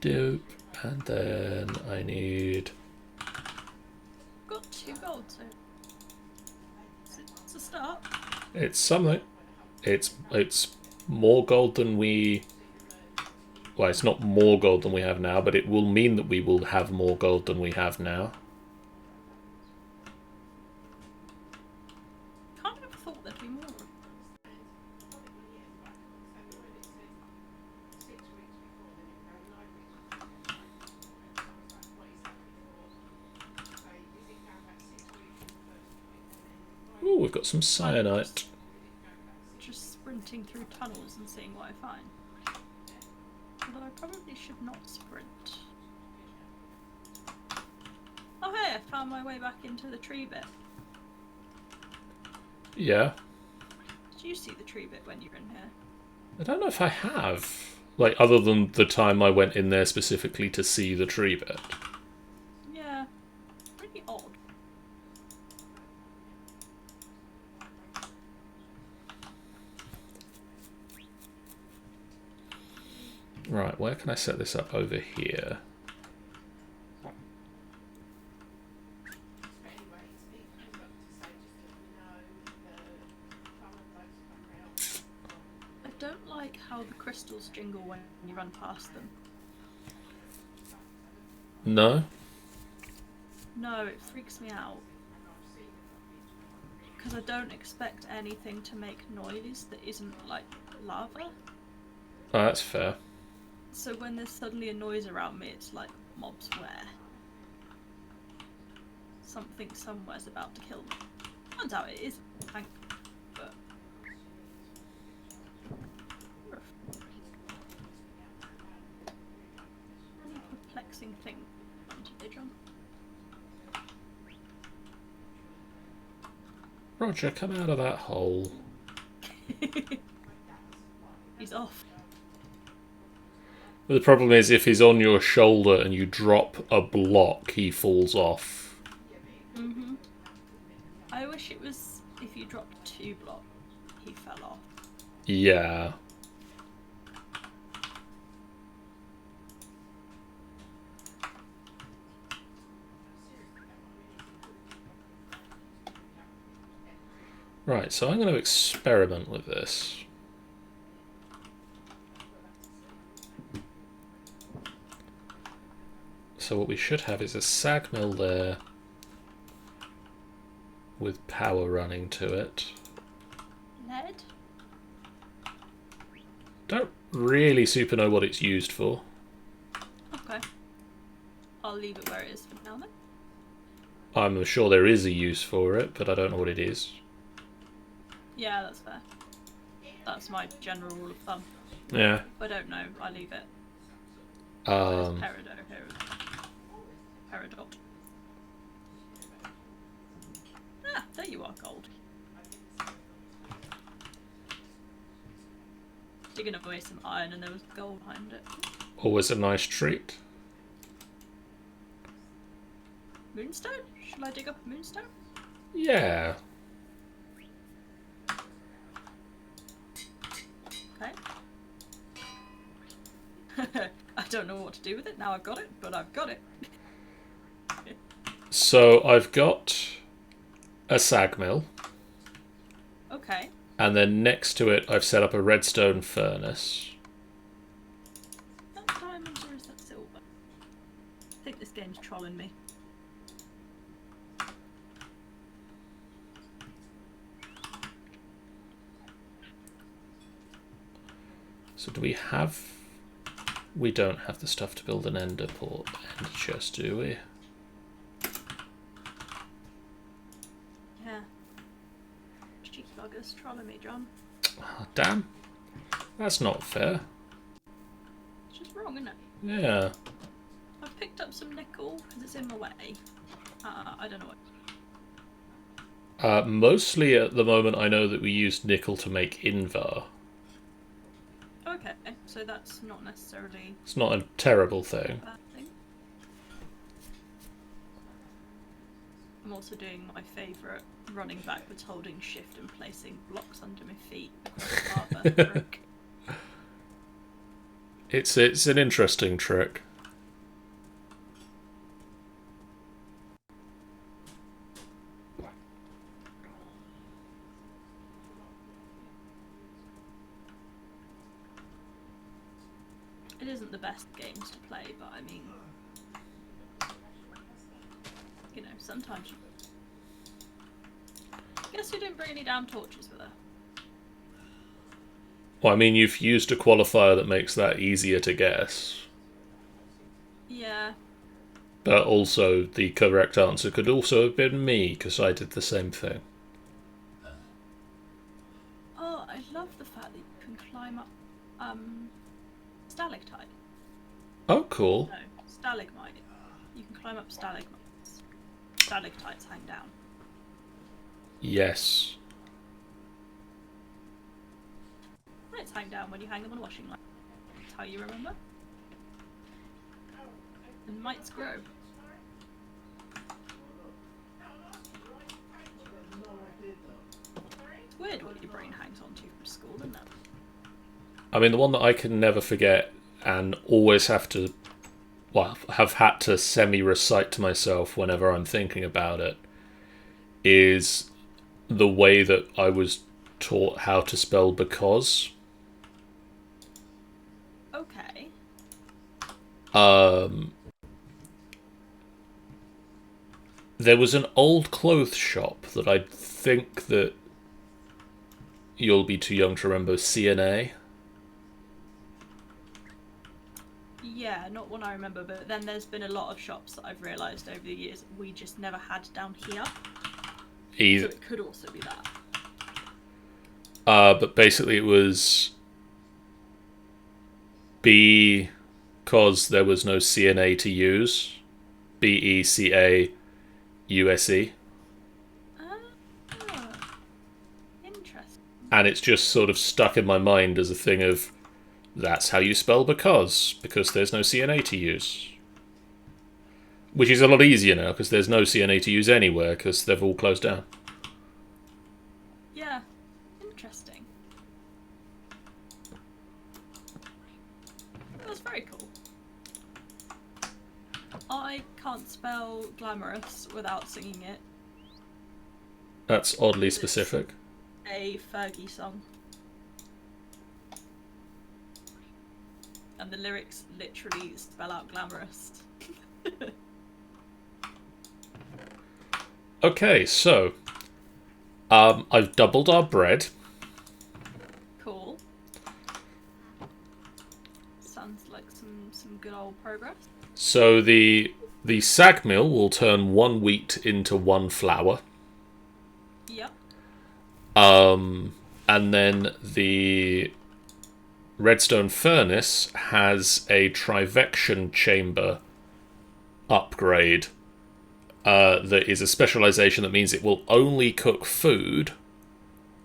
Dope, and then I need. Got 2 gold, so it's a start. It's something. It's more gold than we. Well, it's not more gold than we have now, but it will mean that we will have more gold than we have now. Can't have thought there'd be more. we've got some cyanite. Just sprinting through tunnels and seeing what I find. Although I probably should not sprint. Oh hey, I found my way back into the tree bit. Yeah. Did you see the tree bit when you were in here? I don't know if I have. Like, other than the time I went in there specifically to see the tree bit. Yeah. Pretty odd. Right, where can I set this up over here? I don't like how the crystals jingle when you run past them. No? No, it freaks me out. Because I don't expect anything to make noise that isn't, like, lava. Oh, that's fair. So when there's suddenly a noise around me, it's like, mobs where? Something somewhere's about to kill me. Turns out it is, but... Any perplexing thing today, John? Roger, come out of that hole. He's off. But the problem is, if he's on your shoulder and you drop a block, he falls off. Mm-hmm. I wish it was if you dropped 2 blocks, he fell off. Yeah. Right, so I'm going to experiment with this. So what we should have is a sag mill there with power running to it. Lead? Don't really super know what it's used for. Okay. I'll leave it where it is for now then. I'm sure there is a use for it, but I don't know what it is. Yeah, that's fair. That's my general rule of thumb. Yeah. If I don't know, I leave it. Um, Peridot. Ah, there you are, gold. Digging away some iron and there was gold behind it. always a nice treat. Moonstone? Shall I dig up a moonstone? Yeah. Okay. I don't know what to do with it now I've got it, but I've got it. So I've got a sag mill, Okay. and then next to it I've set up a redstone furnace. Is that diamonds or is that silver? I think this game's trolling me. So do we have... We don't have the stuff to build an ender chest, do we? Yeah. Cheeky buggers trolling me, John. Oh, damn. That's not fair. It's just wrong, isn't it? Yeah. I've picked up some nickel because it's in my way. I don't know what. Mostly at the moment I know that we use nickel to make Invar. Okay, so that's not necessarily It's not a terrible a thing. bad thing. I'm also doing my favourite running backwards, holding shift and placing blocks under my feet across the lava trick. It's an interesting trick. It isn't the best games to play, but I mean, you know, sometimes you... Guess who didn't bring any damn torches with her? Well, I mean, you've used a qualifier that makes that easier to guess. Yeah. But also, the correct answer could also have been me, because I did the same thing. I love the fact that you can climb up stalactite. Oh, cool. No, stalagmite. You can climb up stalagmites. Stalactites hang down. Yes. Mites hang down when you hang them on a washing line. That's how you remember. And mites grow. It's weird what your brain hangs on to from school, isn't it? I mean, the one that I can never forget and always have had to semi-recite to myself whenever I'm thinking about it is the way that I was taught how to spell because. Okay. There was an old clothes shop that I think that you'll be too young to remember, C&A. Yeah, not one I remember, but then there's been a lot of shops that I've realised over the years we just never had down here. So it could also be that. But basically it was because there was no C&A to use. BECAUSE. Interesting. And it's just sort of stuck in my mind as a thing of, that's how you spell because there's no C&A to use. Which is a lot easier now, because there's no C&A to use anywhere, because they've all closed down. Yeah, interesting. That's very cool. I can't spell glamorous without singing it. That's oddly specific. A Fergie song. And the lyrics literally spell out glamorous. Okay, so I've doubled our bread. Cool. Sounds like some good old progress. So the sag mill will turn 1 wheat into 1 flour. Yep. And then the redstone furnace has a trivection chamber upgrade that is a specialization that means it will only cook food,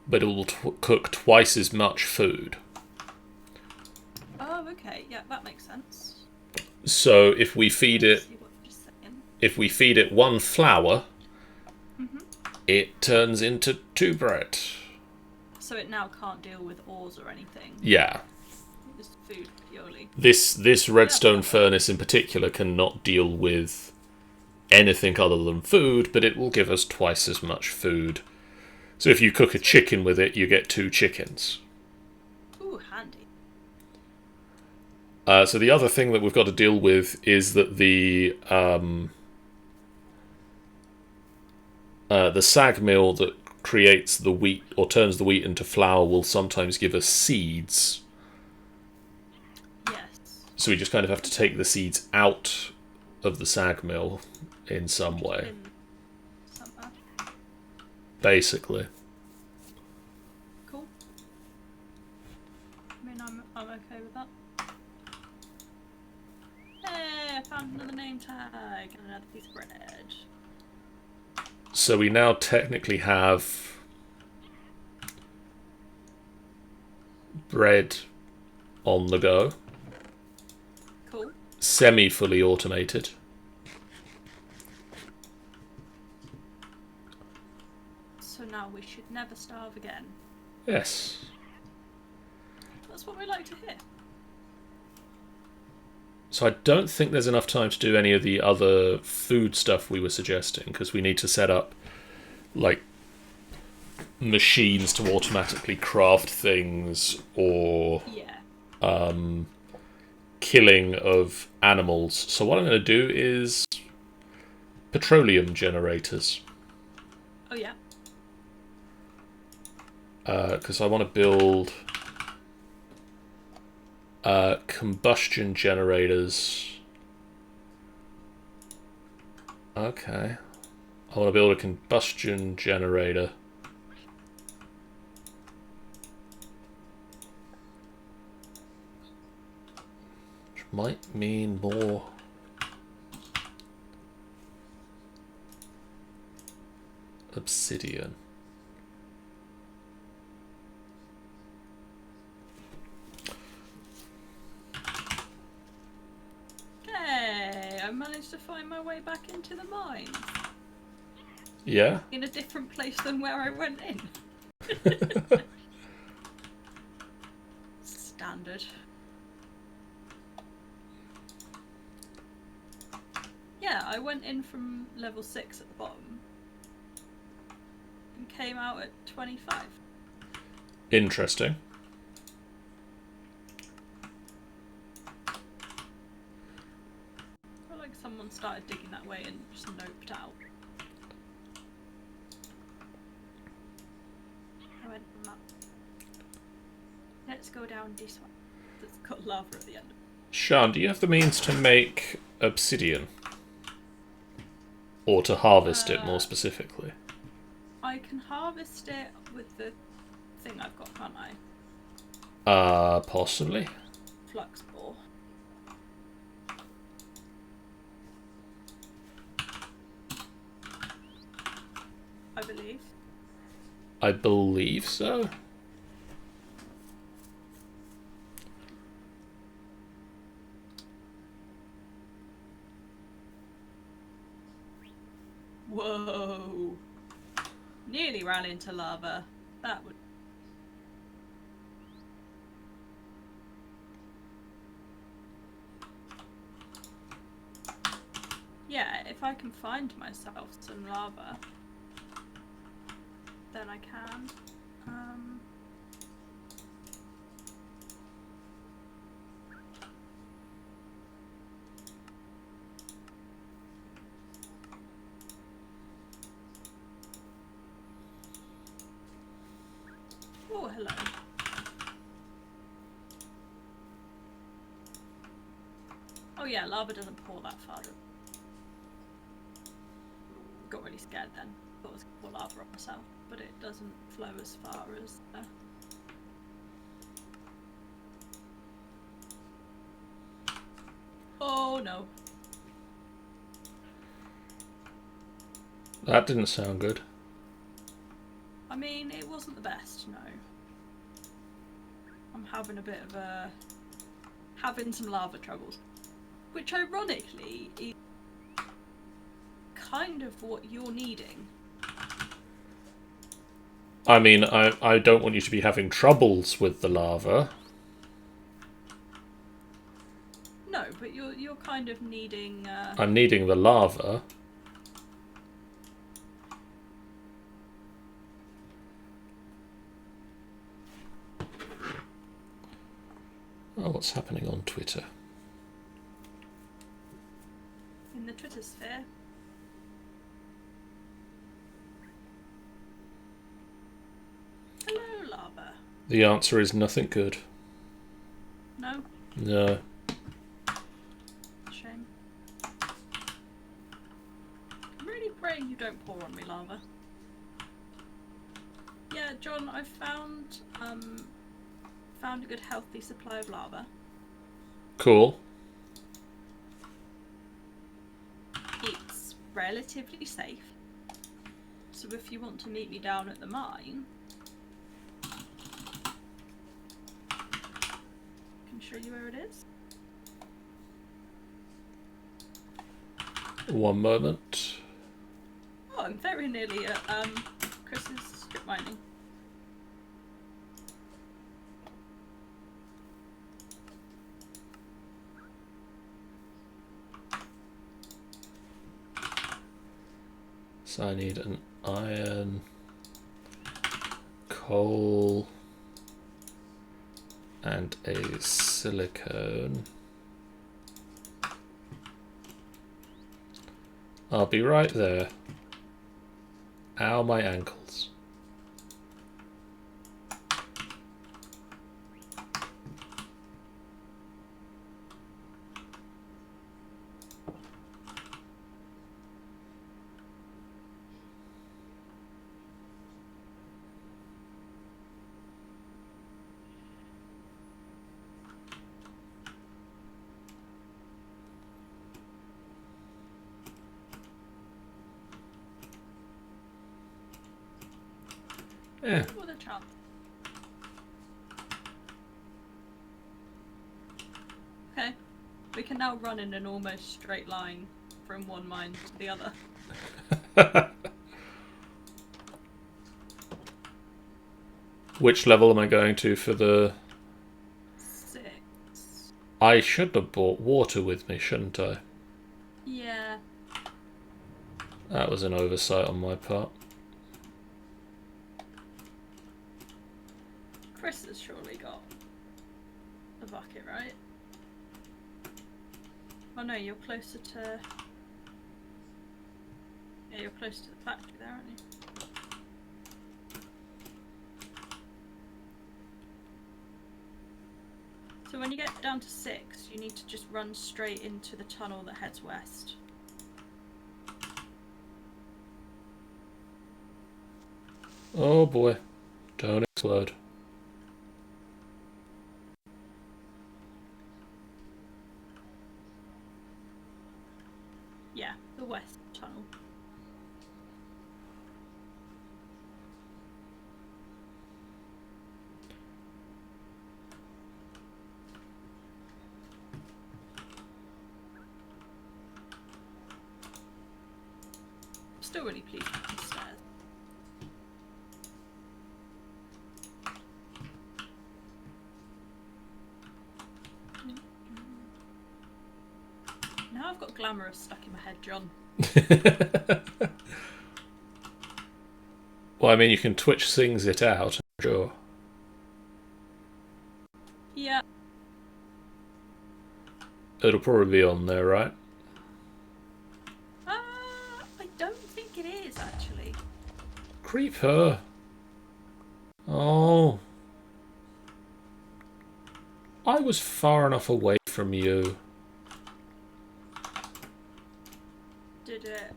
but it will cook twice as much food. Oh, okay. Yeah, that makes sense. So if we feed it, See what you're saying. if we feed it 1 flour, Mhm. it turns into 2 bread. So it now can't deal with ores or anything. Yeah. Just food purely. This redstone furnace in particular cannot deal with anything other than food, but it will give us twice as much food. So if you cook a chicken with it, you get 2 chickens. Ooh, handy. So the other thing that we've got to deal with is that the sag mill that creates the wheat or turns the wheat into flour will sometimes give us seeds. Yes. So we just kind of have to take the seeds out of the sag mill in some way, Somehow. basically. Cool. I mean, I'm okay with that. Hey, I found another name tag and another piece of bread. So we now technically have bread on the go, Cool. semi-fully automated. So now we should never starve again. Yes. That's what we like to hear. So I don't think there's enough time to do any of the other food stuff we were suggesting, because we need to set up, like, machines to automatically craft things, or Yeah. killing of animals. So what I'm going to do is petroleum generators. Oh, yeah. Because I want to build combustion generators. Okay. I want to build a combustion generator might mean more obsidian. Hey, I managed to find my way back into the mines. Yeah? In a different place than where I went in. Standard. Yeah, I went in from level 6 at the bottom and came out at 25. Interesting. I feel like someone started digging that way and just noped out. I went from that. Let's go down this one. That's got lava at the end. Sean, do you have the means to make obsidian? Or to harvest it, more specifically? I can harvest it with the thing I've got, can't I? Possibly. Flux bore. I believe. I believe so. Whoa! Nearly ran into lava. That would. Yeah, if I can find myself some lava, then I can. Oh, hello. Oh yeah, lava doesn't pour that far. Got really scared then. Thought I was going to pour lava up myself, but it doesn't flow as far as... Oh no. That didn't sound good. I mean, it wasn't the best, no. I'm having a bit of a... having some lava troubles. Which ironically is kind of what you're needing. I mean, I don't want you to be having troubles with the lava. No, but you're kind of needing... I'm needing the lava. Oh, what's happening on Twitter? in the Twitter sphere. Hello, lava. The answer is nothing good. No? No. Shame. I'm really praying you don't pour on me, lava. Yeah, John, I've found a good healthy supply of lava. Cool. It's relatively safe. So if you want to meet me down at the mine, I can show you where it is. One moment. Oh, I'm very nearly at Chris's strip mining. So I need an iron, coal, and a silicone. I'll be right there. Ow, my ankles. Yeah. What a chance. Okay. We can now run in an almost straight line from one mine to the other. Which level am I going to for the... 6. I should have brought water with me, shouldn't I? Yeah. That was an oversight on my part. Chris has surely got a bucket, right? Oh no, you're closer to... Yeah, you're close to the factory there, aren't you? So when you get down to 6, you need to just run straight into the tunnel that heads west. Oh boy. Don't explode. Yeah, the west tunnel. I'm still really pleased with the stairs. Now I've got glamorous stuck in my head, John. Well, I mean, you can Twitch sings it out, sure. Yeah. It'll probably be on there, right? I don't think it is, actually. Creeper. Oh. I was far enough away from you. Did it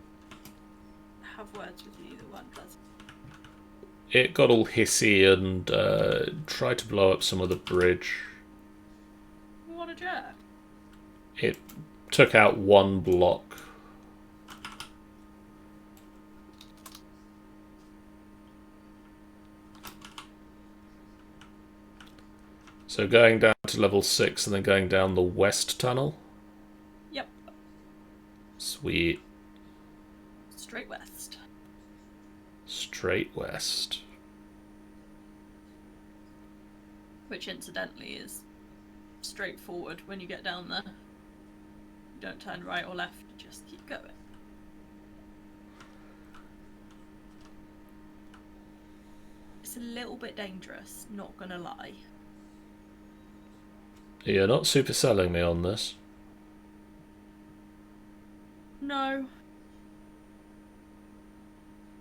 have words with you that weren't pleasant? It got all hissy and tried to blow up some of the bridge. What a jerk. It took out one block. So going down to level 6 and then going down the west tunnel? Yep. Sweet. Straight west. Straight west. Which, incidentally, is straightforward when you get down there. You don't turn right or left, you just keep going. It's a little bit dangerous, not gonna lie. You're not super selling me on this. No.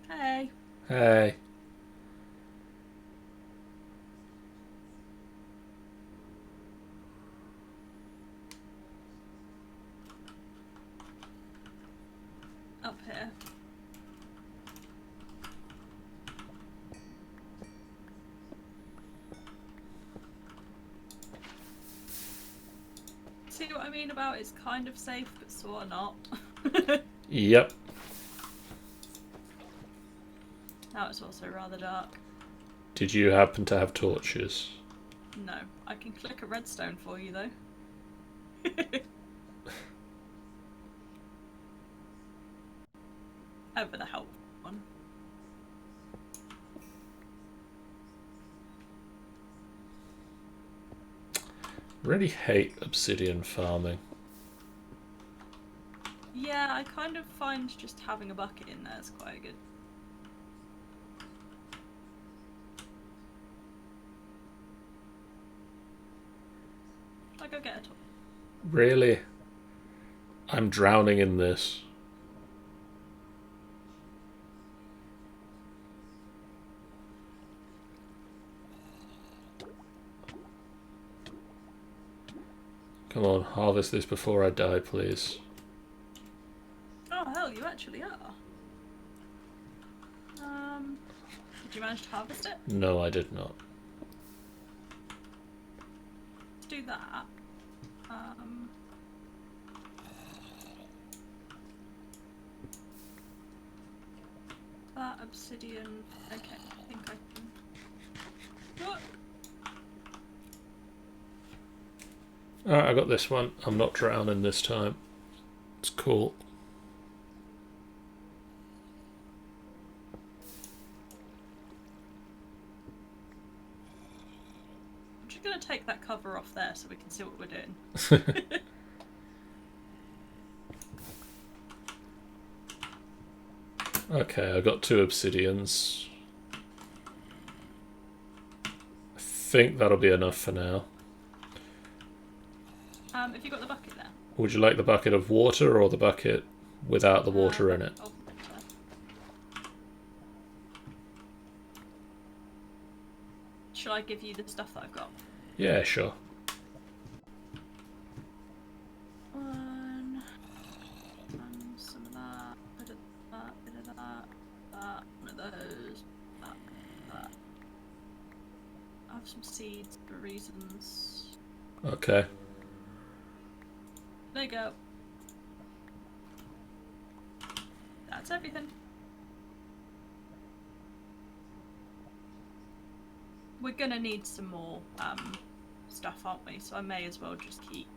Hey. Hey. Up here. See what I mean about it's kind of safe, but sort of not. Yep. Now it's also rather dark. Did you happen to have torches? No, I can click a redstone for you though. Over the help one. Really hate obsidian farming. Yeah, I kind of find just having a bucket in there is quite good. Should I go get a torch? Really? I'm drowning in this. Come on, harvest this before I die, please. Oh hell, you actually are. Did you manage to harvest it? No, I did not. Let's do that. That obsidian. Okay, I think I can. Alright, I got this one. I'm not drowning this time. It's cool. I'm just going to take that cover off there so we can see what we're doing. Okay, I got 2 obsidians. I think that'll be enough for now. Have you got the bucket there? Would you like the bucket of water or the bucket without the water in it? Oh, shall I give you the stuff that I've got? Yeah, sure. One, some of that, bit of that, bit of that, one of those, that. I have some seeds for reasons. Okay. There you go. That's everything. We're gonna need some more stuff, aren't we? So I may as well just keep.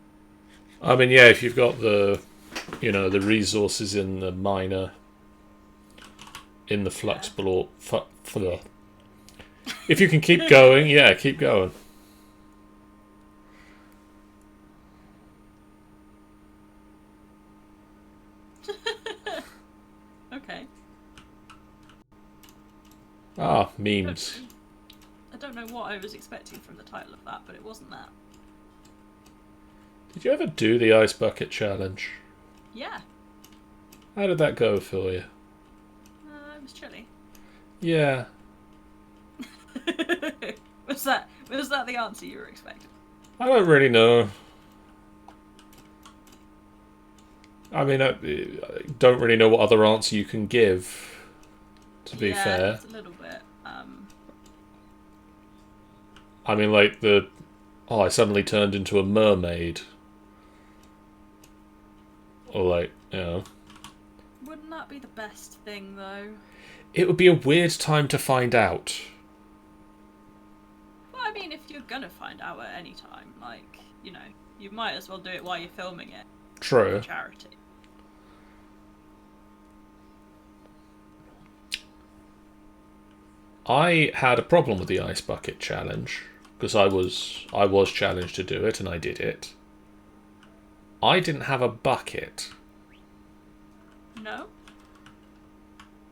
I mean, yeah, if you've got the, the resources in the miner, in the flux below, if you can keep going, yeah, keep going. Okay. Ah, memes. I don't know what I was expecting from the title of that, but it wasn't that. Did you ever do the ice bucket challenge? Yeah. How did that go for you? It was chilly. Yeah. was that the answer you were expecting? I don't really know. I mean, I don't really know what other answer you can give, to be fair. It's a little bit. I mean, like I suddenly turned into a mermaid. Or Wouldn't that be the best thing, though? It would be a weird time to find out. Well, I mean, if you're gonna find out at any time, you might as well do it while you're filming it. True. For charity. I had a problem with the ice bucket challenge because I was challenged to do it and I did it. I didn't have a bucket. No?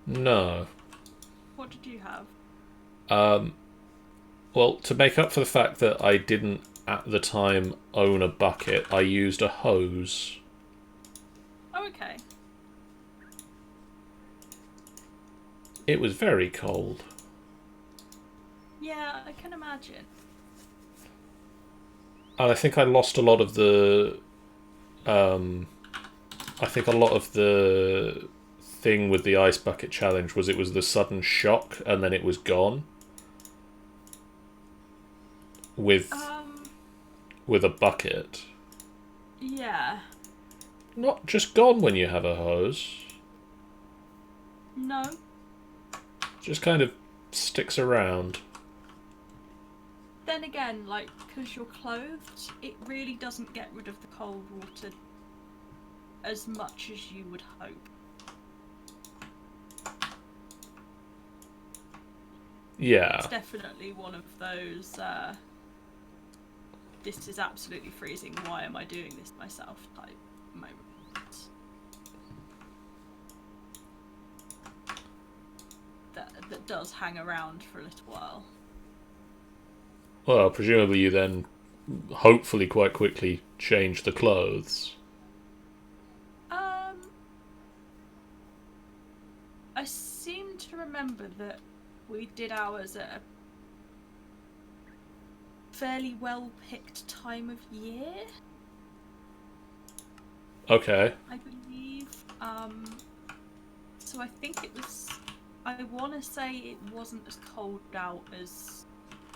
No. What did you have? Well, to make up for the fact that I didn't at the time own a bucket, I used a hose. Oh, okay. It was very cold. Yeah, I can imagine. And I think I lost a lot of the... I think a lot of the thing with the ice bucket challenge was it was the sudden shock and then it was gone. With a bucket. Yeah. Not just gone when you have a hose. No. Just kind of sticks around. Then again, because you're clothed, it really doesn't get rid of the cold water as much as you would hope. Yeah. It's definitely one of those, this is absolutely freezing, why am I doing this myself type moments. That does hang around for a little while. Well, presumably you then, hopefully quite quickly, change the clothes. I seem to remember that we did ours at a fairly well-picked time of year. Okay. I believe. So I think it was... I want to say it wasn't as cold out as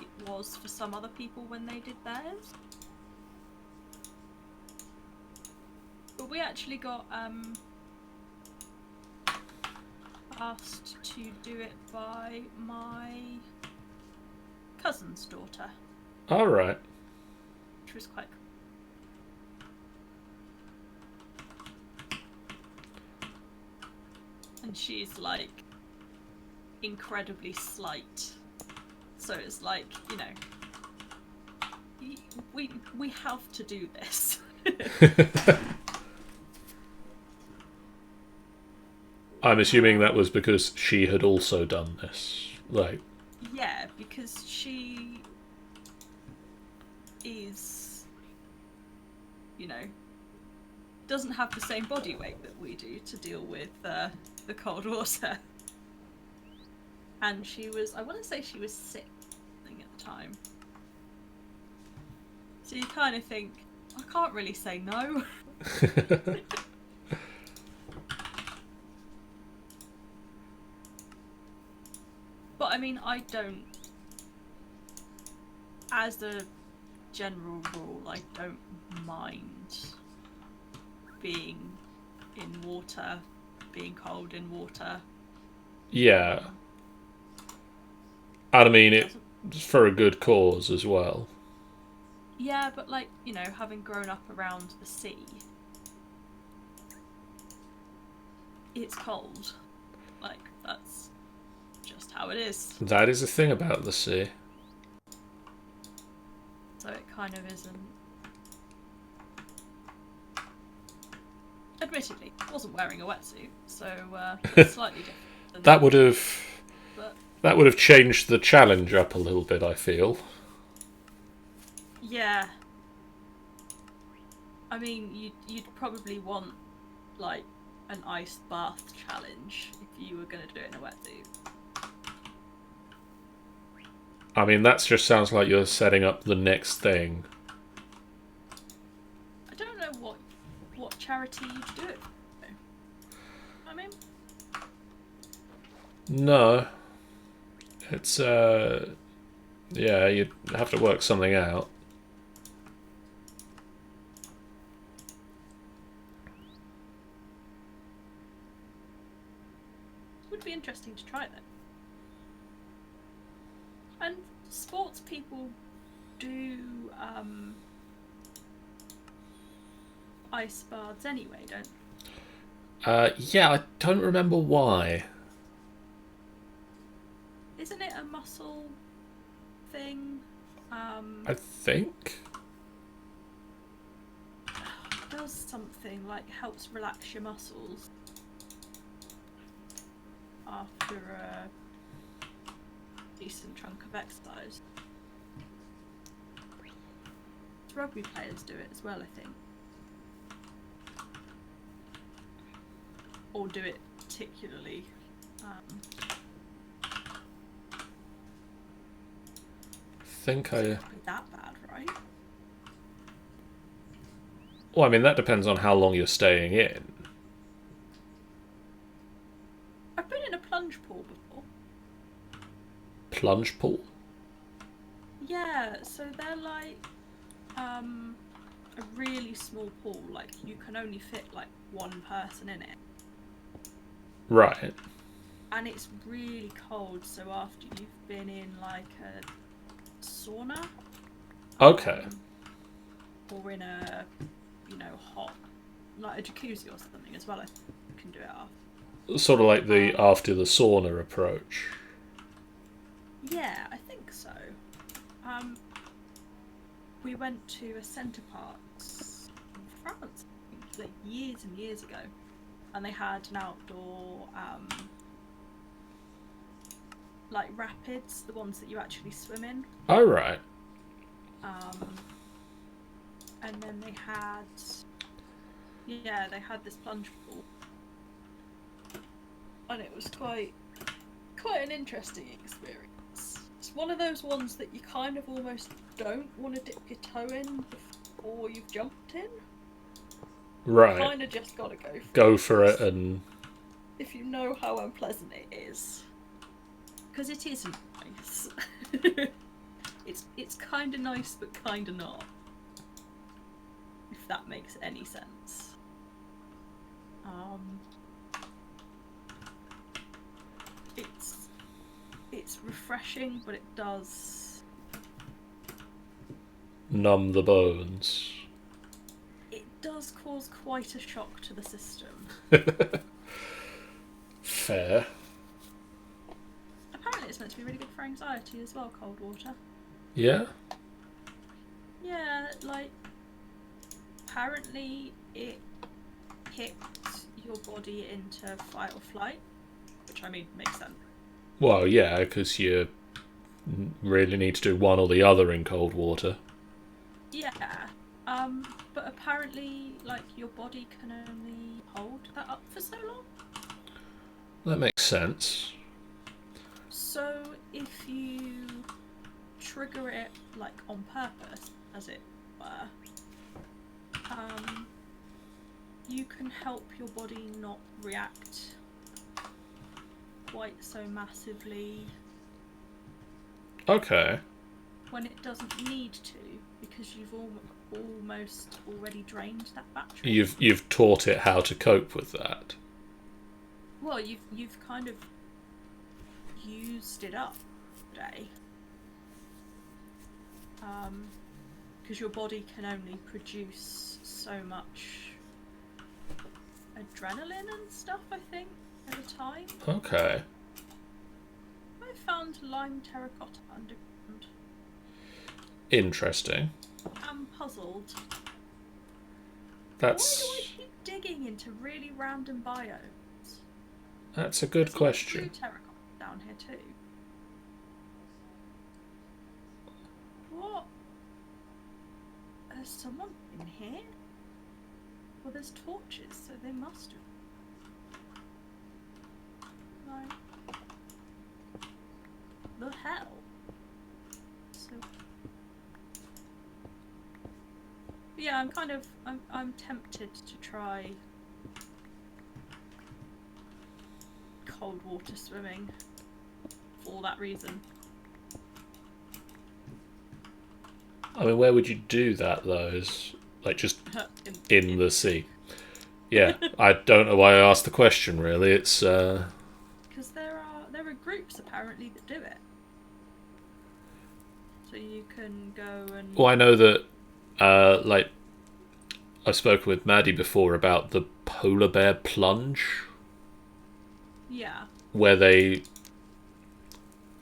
it was for some other people when they did theirs. But we actually got asked to do it by my cousin's daughter. Alright. Which was quite and she's like incredibly slight. So it's like, you know, we have to do this. I'm assuming that was because she had also done this. Like, Yeah, because she is, you know, doesn't have the same body weight that we do to deal with the cold water. And she was, I want to say she was sick at the time. So you kind of think, I can't really say no. But I mean, I don't, as a general rule, I don't mind being in water, being cold in water. yeah. And I mean, it's for a good cause as well. Yeah, but like, you know, having grown up around the sea, it's cold. Like, that's just how it is. That is the thing about the sea. So it kind of isn't. Admittedly, I wasn't wearing a wetsuit, so it's slightly different. That would have But that would have changed the challenge up a little bit, I feel. yeah, I mean, you'd probably want like an ice bath challenge if you were going to do it in a wetsuit. I mean, that just sounds like you're setting up the next thing. I don't know what charity you'd do it for. I mean, No. It's, yeah, you'd have to work something out. it would be interesting to try that. And sports people do ice baths anyway, don't they? Yeah, I don't remember why. Isn't it a muscle thing? I think. Does something like helps relax your muscles after a decent chunk of exercise. Rugby players do it as well, I think. Or do it particularly. Think It's I. not that bad, right? Well, I mean, that depends on how long you're staying in. I've been in a plunge pool before. Plunge pool? Yeah, so they're like a really small pool. Like you can only fit like one person in it. Right. And it's really cold, so after you've been in like a sauna, Okay. or in a, you know, hot, like a jacuzzi or something as well, I think you can do it after. Sort of like the after the sauna approach. Yeah, I think so. We went to a Centre Parks in France, like years and years ago, and they had an outdoor, like rapids, the ones that you actually swim in. Oh, right. And then they had this plunge pool, and it was quite an interesting experience. It's one of those ones that you kind of almost don't want to dip your toe in before you've jumped in. Right. You kind of just gotta go for it, and if you know how unpleasant it is, because it isn't nice. It's kind of nice, but kind of not. If that makes any sense. It's refreshing, but it does numb the bones. It does cause quite a shock to the system. Fair. Apparently it's meant to be really good for anxiety as well, cold water. Yeah? Yeah, like, apparently it kicks your body into fight or flight, which, I mean, makes sense. Well, yeah, because you really need to do one or the other in cold water. Yeah, but apparently, like, your body can only hold that up for so long. That makes sense. So if you trigger it, like, on purpose, as it were, you can help your body not react quite so massively Okay. when it doesn't need to, because you've almost already drained that battery. You've taught it how to cope with that. Well, you've kind of used it up today, because your body can only produce so much adrenaline and stuff, I think, at a time. Okay. I found lime terracotta underground. Interesting. I'm puzzled. That's Why do I keep digging into really random biomes? that's a good There's question. blue terracotta down here too. What? There's someone in here? Well, there's torches, so they must have. Like, the hell? So, yeah, I'm tempted to try cold water swimming for that reason. I mean, where would you do that, though? Is like just in the sea. Yeah, I don't know why I asked the question, really. It's, Because there are groups, apparently, that do it. So you can go and... Well, I know that, like, I've spoken with Maddie before about the polar bear plunge, Yeah. where they...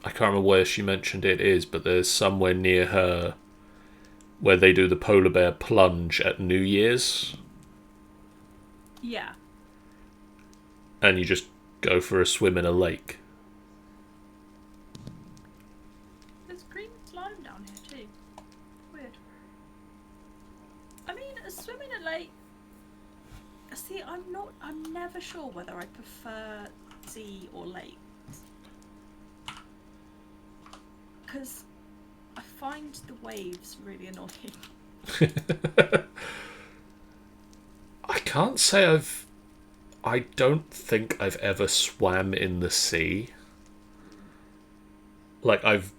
I can't remember where she mentioned it is, but there's somewhere near her where they do the polar bear plunge at New Year's. Yeah. And you just go for a swim in a lake. There's green slime down here too. Weird. I mean, a swim in a lake... See, I'm never sure whether I prefer sea or lakes. Because I find the waves really annoying. I can't say I don't think I've ever swam in the sea. Like, I've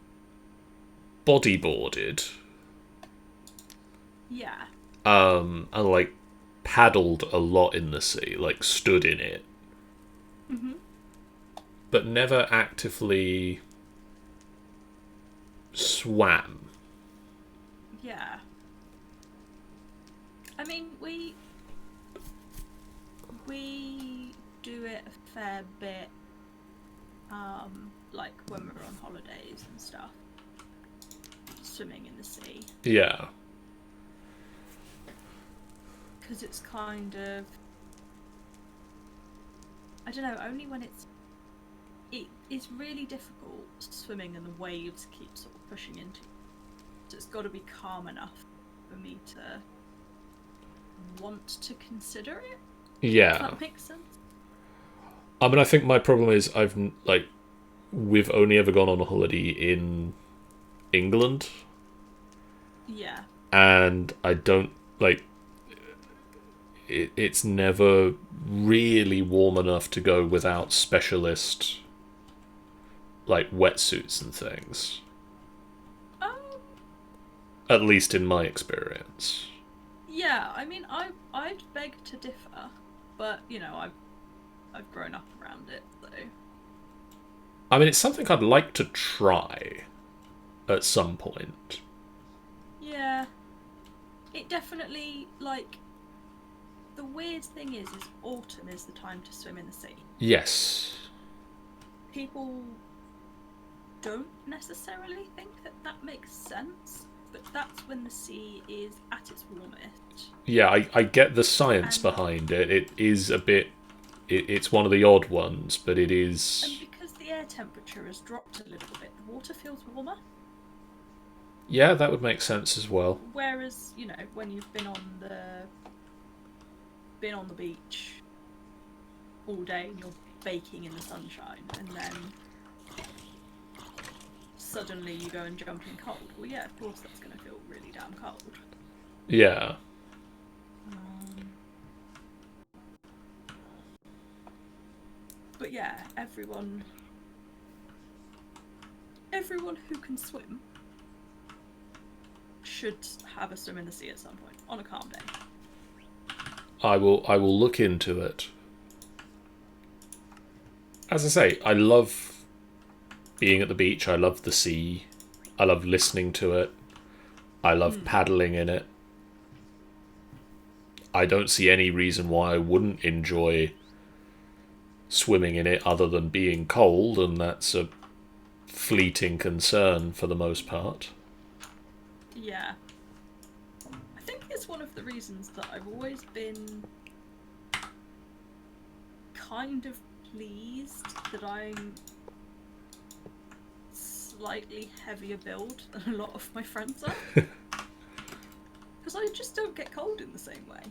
bodyboarded. Yeah. And, like, paddled a lot in the sea. Like, stood in it. Mm-hmm. But never actively swam. Yeah. I mean, we do it a fair bit, like when we're on holidays and stuff, swimming in the sea. Yeah. Because it's kind of, I don't know, only when it's really difficult swimming and the waves keep sort of pushing into you. So it's got to be calm enough for me to want to consider it. Yeah. Does that make sense? I mean, I think my problem is we've only ever gone on a holiday in England. Yeah. And I don't, like, it's never really warm enough to go without specialist, like, wetsuits and things. At least in my experience. Yeah, I mean, I'd beg to differ, but, you know, I've grown up around it, so... I mean, it's something I'd like to try at some point. Yeah. It definitely, like... The weird thing is autumn is the time to swim in the sea. Yes. people don't necessarily think that that makes sense, but that's when the sea is at its warmest. Yeah, I get the science And- behind it. It is a bit... it's one of the odd ones, but it And is... because the air temperature has dropped a little bit, the water feels warmer. Yeah, that would make sense as well. Whereas, you know, when you've been on the beach all day and you're baking in the sunshine, and then suddenly you go and jump in cold. Well, yeah, of course that's going to feel really damn cold. Yeah. But yeah, everyone who can swim should have a swim in the sea at some point on a calm day. I will look into it. As I say, I love being at the beach. I love the sea. I love listening to it. I love paddling in it. I don't see any reason why I wouldn't enjoy swimming in it other than being cold, and that's a fleeting concern for the most part. Yeah. I think it's one of the reasons that I've always been kind of pleased that I'm slightly heavier build than a lot of my friends are. Because I just don't get cold in the same way.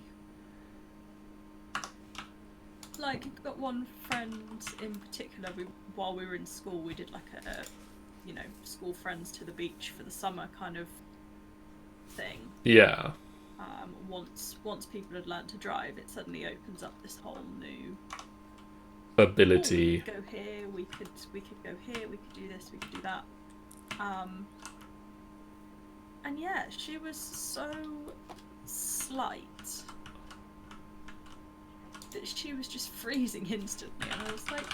Like, I've got one friend in particular, while we were in school, we did like a, you know, school friends to the beach for the summer kind of thing. Yeah. Once people had learned to drive, it suddenly opens up this whole new Ability. we could go here, we could go here, we could do this, we could do that. And yeah, she was so slight that she was just freezing instantly, and I was like,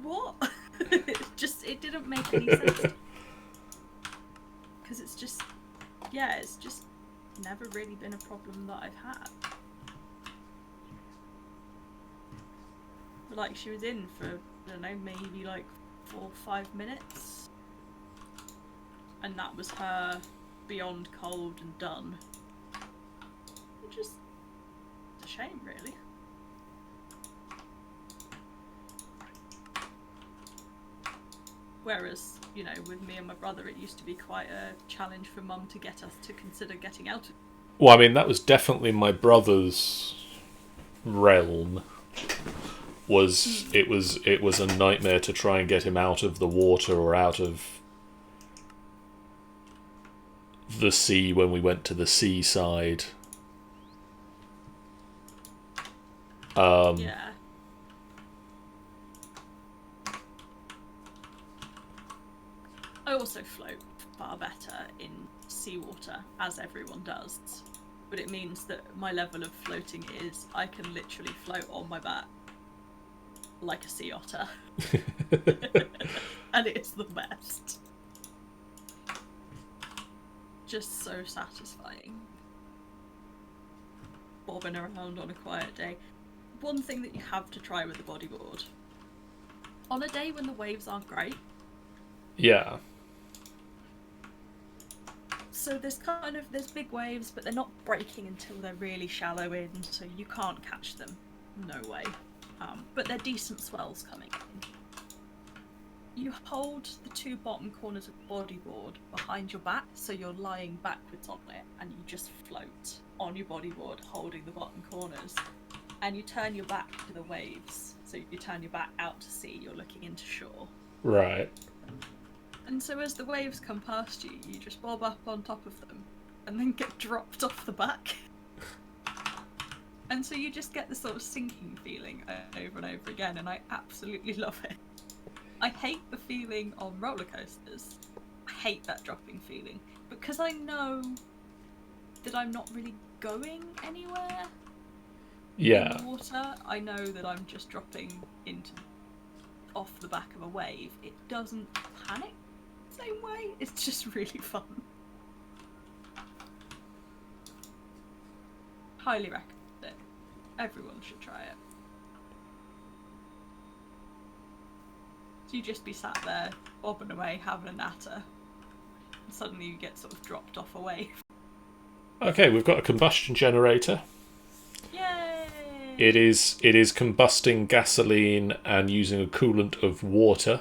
what? it didn't make any sense. Because it's just never really been a problem that I've had. Like, she was in for, I don't know, maybe like 4 or 5 minutes. And that was her beyond cold and done. Which is a shame, really. Whereas, you know, with me and my brother, it used to be quite a challenge for Mum to get us to consider getting out. Well, I mean, that was definitely my brother's realm. It was a nightmare to try and get him out of the water or out of the sea when we went to the seaside. Yeah. I also float far better in seawater, as everyone does. But it means that my level of floating is I can literally float on my back like a sea otter. And it's the best. Just so satisfying. Bobbing around on a quiet day. One thing that you have to try with the bodyboard. On a day when the waves aren't great. Yeah. So there's big waves, but they're not breaking until they're really shallow in, so you can't catch them. No way. But they're decent swells coming in. You hold the 2 bottom corners of the bodyboard behind your back, so you're lying backwards on it, and you just float on your bodyboard holding the bottom corners. And you turn your back to the waves, so you turn your back out to sea, you're looking into shore. Right. And so as the waves come past you, you just bob up on top of them, and then get dropped off the back. And so you just get this sort of sinking feeling over and over again, and I absolutely love it. I hate the feeling on roller coasters. I hate that dropping feeling. Because I know that I'm not really going anywhere Yeah. in the water. I know that I'm just dropping off the back of a wave. It doesn't panic the same way. It's just really fun. Highly recommend it. Everyone should try it. So you just be sat there, bobbing away, having a natter, and suddenly you get sort of dropped off away. Okay, we've got a combustion generator. Yay! It is combusting gasoline and using a coolant of water.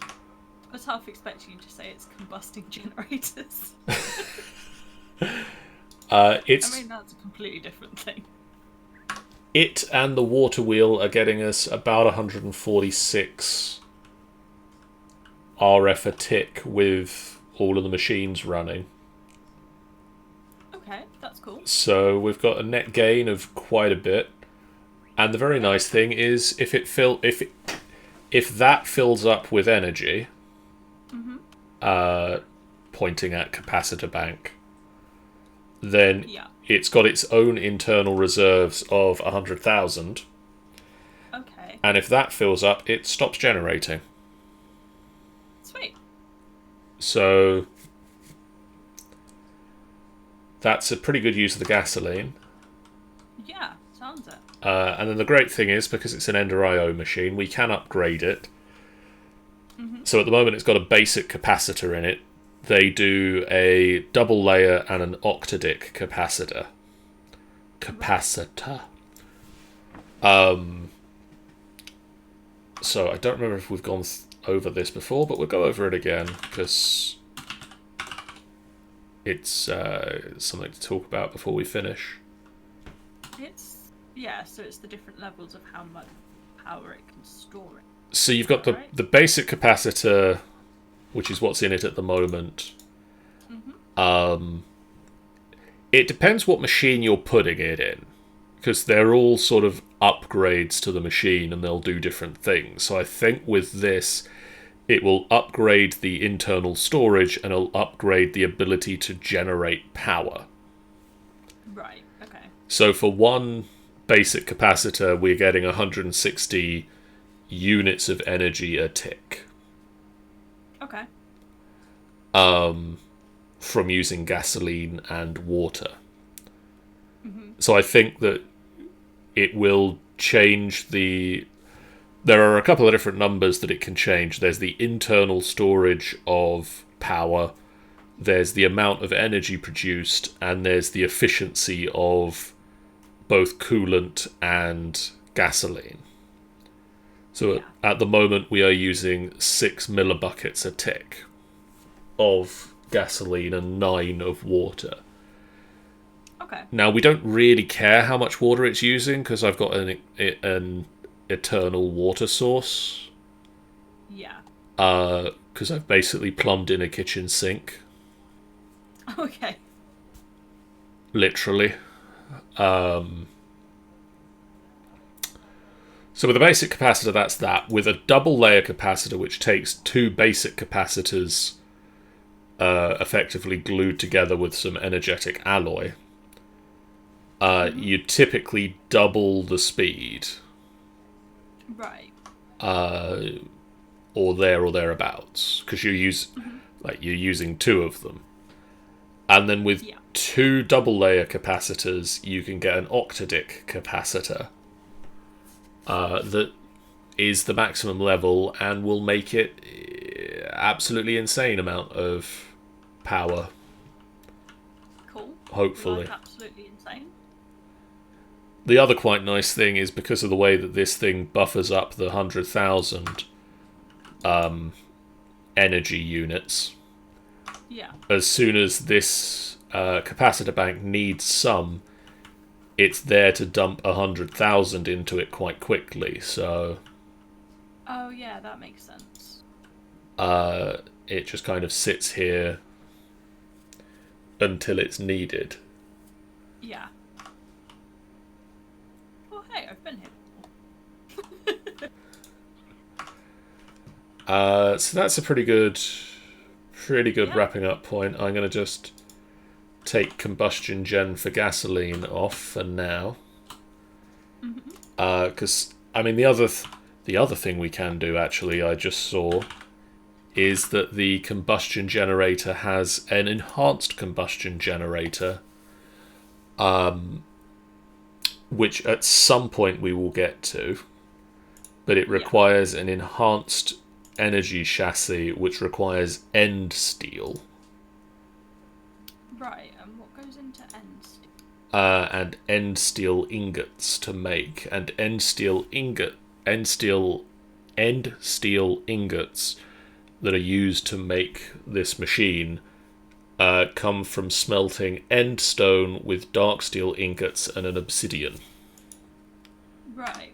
I was half expecting you to say it's combusting generators. It's I mean, that's a completely different thing. it and the water wheel are getting us about 146 RF a tick with all of the machines running. Okay, that's cool. So we've got a net gain of quite a bit. And the very nice thing is if that fills up with energy, pointing at capacitor bank, then Yeah. it's got its own internal reserves of 100,000. Okay. And if that fills up, it stops generating. Sweet. So that's a pretty good use of the gasoline. Yeah, sounds it. And then the great thing is, because it's an Ender IO machine, we can upgrade it. So at the moment it's got a basic capacitor in it. They do a double layer and an octadic capacitor. So I don't remember if we've gone over this before, but we'll go over it again, because it's something to talk about before we finish. So it's the different levels of how much power it can store it. So you've got the basic capacitor, which is what's in it at the moment. It depends what machine you're putting it in, because they're all sort of upgrades to the machine and they'll do different things. So I think with this, it will upgrade the internal storage and it'll upgrade the ability to generate power. Right, okay. So for one basic capacitor, we're getting 160 units of energy a tick. Okay. From using gasoline and water. So I think that it will change the... There are a couple of different numbers that it can change. There's the internal storage of power, there's the amount of energy produced, and there's the efficiency of both coolant and gasoline. So at the moment we are using 6 millibuckets a tick of gasoline and 9 of water. Okay. Now we don't really care how much water it's using because I've got an eternal water source. Yeah. Because I've basically plumbed in a kitchen sink. Okay. Literally. So with a basic capacitor, that's that. With a double layer capacitor, which takes 2 basic capacitors effectively glued together with some energetic alloy, you typically double the speed. Right. Or there or thereabouts, because you're using 2 of them. And then with 2 double layer capacitors, you can get an octadic capacitor that is the maximum level and will make it absolutely insane amount of power. Cool. Hopefully. Like absolutely insane. The other quite nice thing is because of the way that this thing buffers up the 100,000 energy units. Yeah. As soon as this capacitor bank needs some, it's there to dump 100,000 into it quite quickly. So. Oh yeah, that makes sense. It just kind of sits here until it's needed. Yeah. Well, hey, I've been here before. So that's a pretty good wrapping up point. I'm going to just take combustion gen for gasoline off for now. Because, I mean, the other thing we can do, actually, I just saw, is that the combustion generator has an enhanced combustion generator, which at some point we will get to, but it requires an enhanced energy chassis, which requires end steel. Right, and what goes into end steel? And end steel ingots to make, and end steel ingots that are used to make this machine come from smelting end stone with dark steel ingots and an obsidian. Right.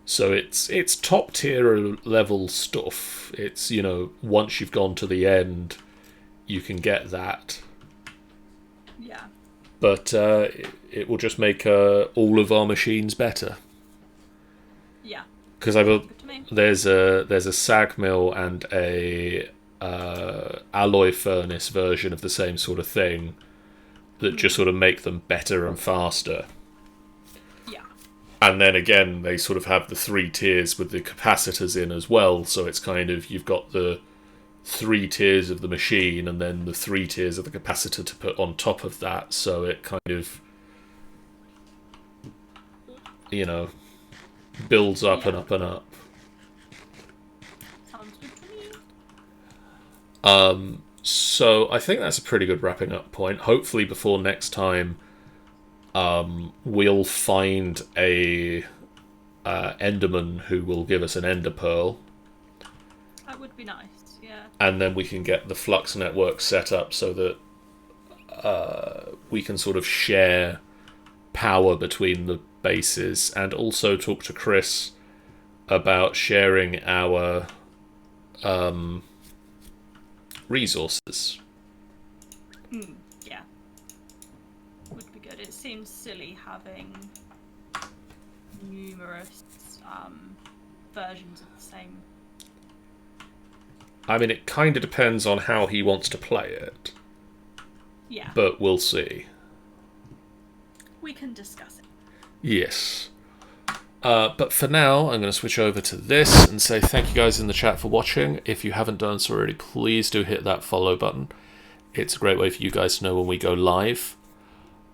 So it's top tier level stuff. It's, once you've gone to the end, you can get that. Yeah. But it will just make all of our machines better. Yeah. Because there's a sag mill and a alloy furnace version of the same sort of thing that just sort of make them better and faster. Yeah. And then again, they sort of have the 3 tiers with the capacitors in as well. So it's kind of, you've got the 3 tiers of the machine and then the 3 tiers of the capacitor to put on top of that. So it kind of, builds up and up and up. Sounds good to me. So I think that's a pretty good wrapping up point. Hopefully before next time, we'll find a Enderman who will give us an Ender Pearl. That would be nice, yeah. And then we can get the Flux network set up so that we can sort of share power between the bases, and also talk to Chris about sharing our resources. Yeah. Would be good. It seems silly having numerous versions of the same. I mean, it kind of depends on how he wants to play it. Yeah. But we'll see. We can discuss it. Yes. But for now, I'm going to switch over to this and say thank you guys in the chat for watching. If you haven't done so already, please do hit that follow button. It's a great way for you guys to know when we go live.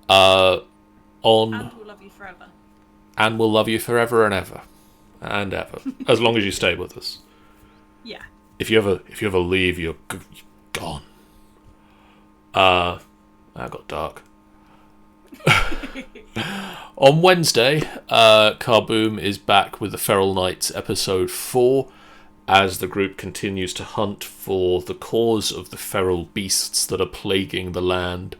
And we'll love you forever. And we'll love you forever and ever. And ever. As long as you stay with us. Yeah. If you ever leave, you're gone. That got dark. On Wednesday, Carboom is back with the Feral Knights episode 4 as the group continues to hunt for the cause of the feral beasts that are plaguing the land.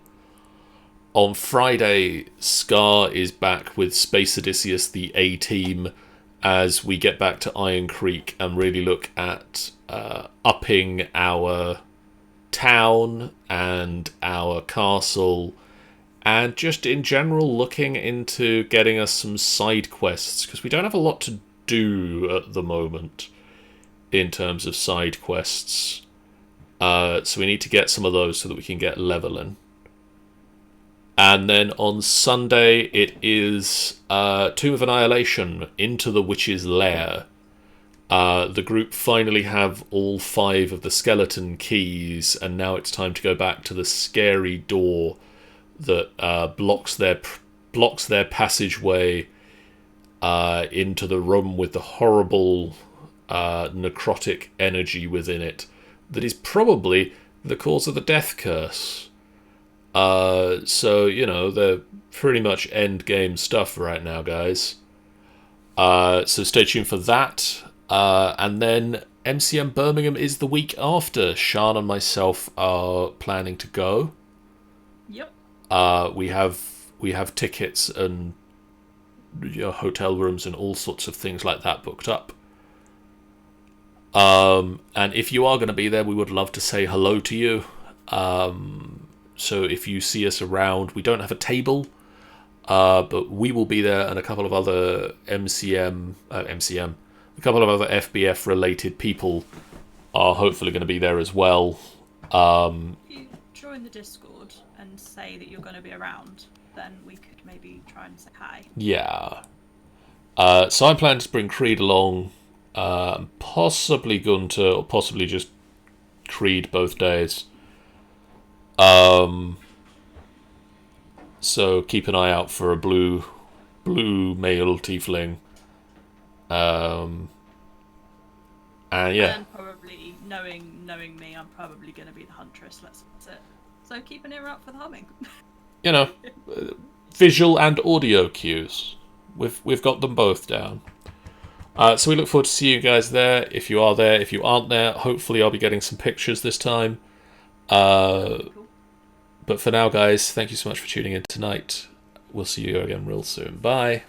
On Friday, Scar is back with Space Odysseus, the A-Team, as we get back to Iron Creek and really look at upping our town and our castle, and just in general looking into getting us some side quests, because we don't have a lot to do at the moment in terms of side quests. So we need to get some of those so that we can get leveling. And then on Sunday, it is Tomb of Annihilation, Into the Witch's Lair. The group finally have all 5 of the skeleton keys, and now it's time to go back to the scary door that blocks their passageway into the room with the horrible necrotic energy within it that is probably the cause of the death curse. So, they're pretty much end game stuff right now, guys. So stay tuned for that. And then MCM Birmingham is the week after. Sean and myself are planning to go. Yep. We have tickets and hotel rooms and all sorts of things like that booked up. And if you are going to be there, we would love to say hello to you. So if you see us around, we don't have a table, but we will be there, and a couple of other a couple of other FBF related people are hopefully going to be there as well. If you join the Discord and say that you're going to be around, then we could maybe try and say hi. Yeah. So I'm planning to bring Creed along, possibly Gunter, or possibly just Creed both days. So keep an eye out for a blue male tiefling. And yeah. And probably knowing me, I'm probably going to be the huntress. That's it. So keep an ear out for the humming. You know, visual and audio cues. We've got them both down. So we look forward to seeing you guys there. If you are there, if you aren't there, hopefully I'll be getting some pictures this time. Cool. But for now, guys, thank you so much for tuning in tonight. We'll see you again real soon. Bye.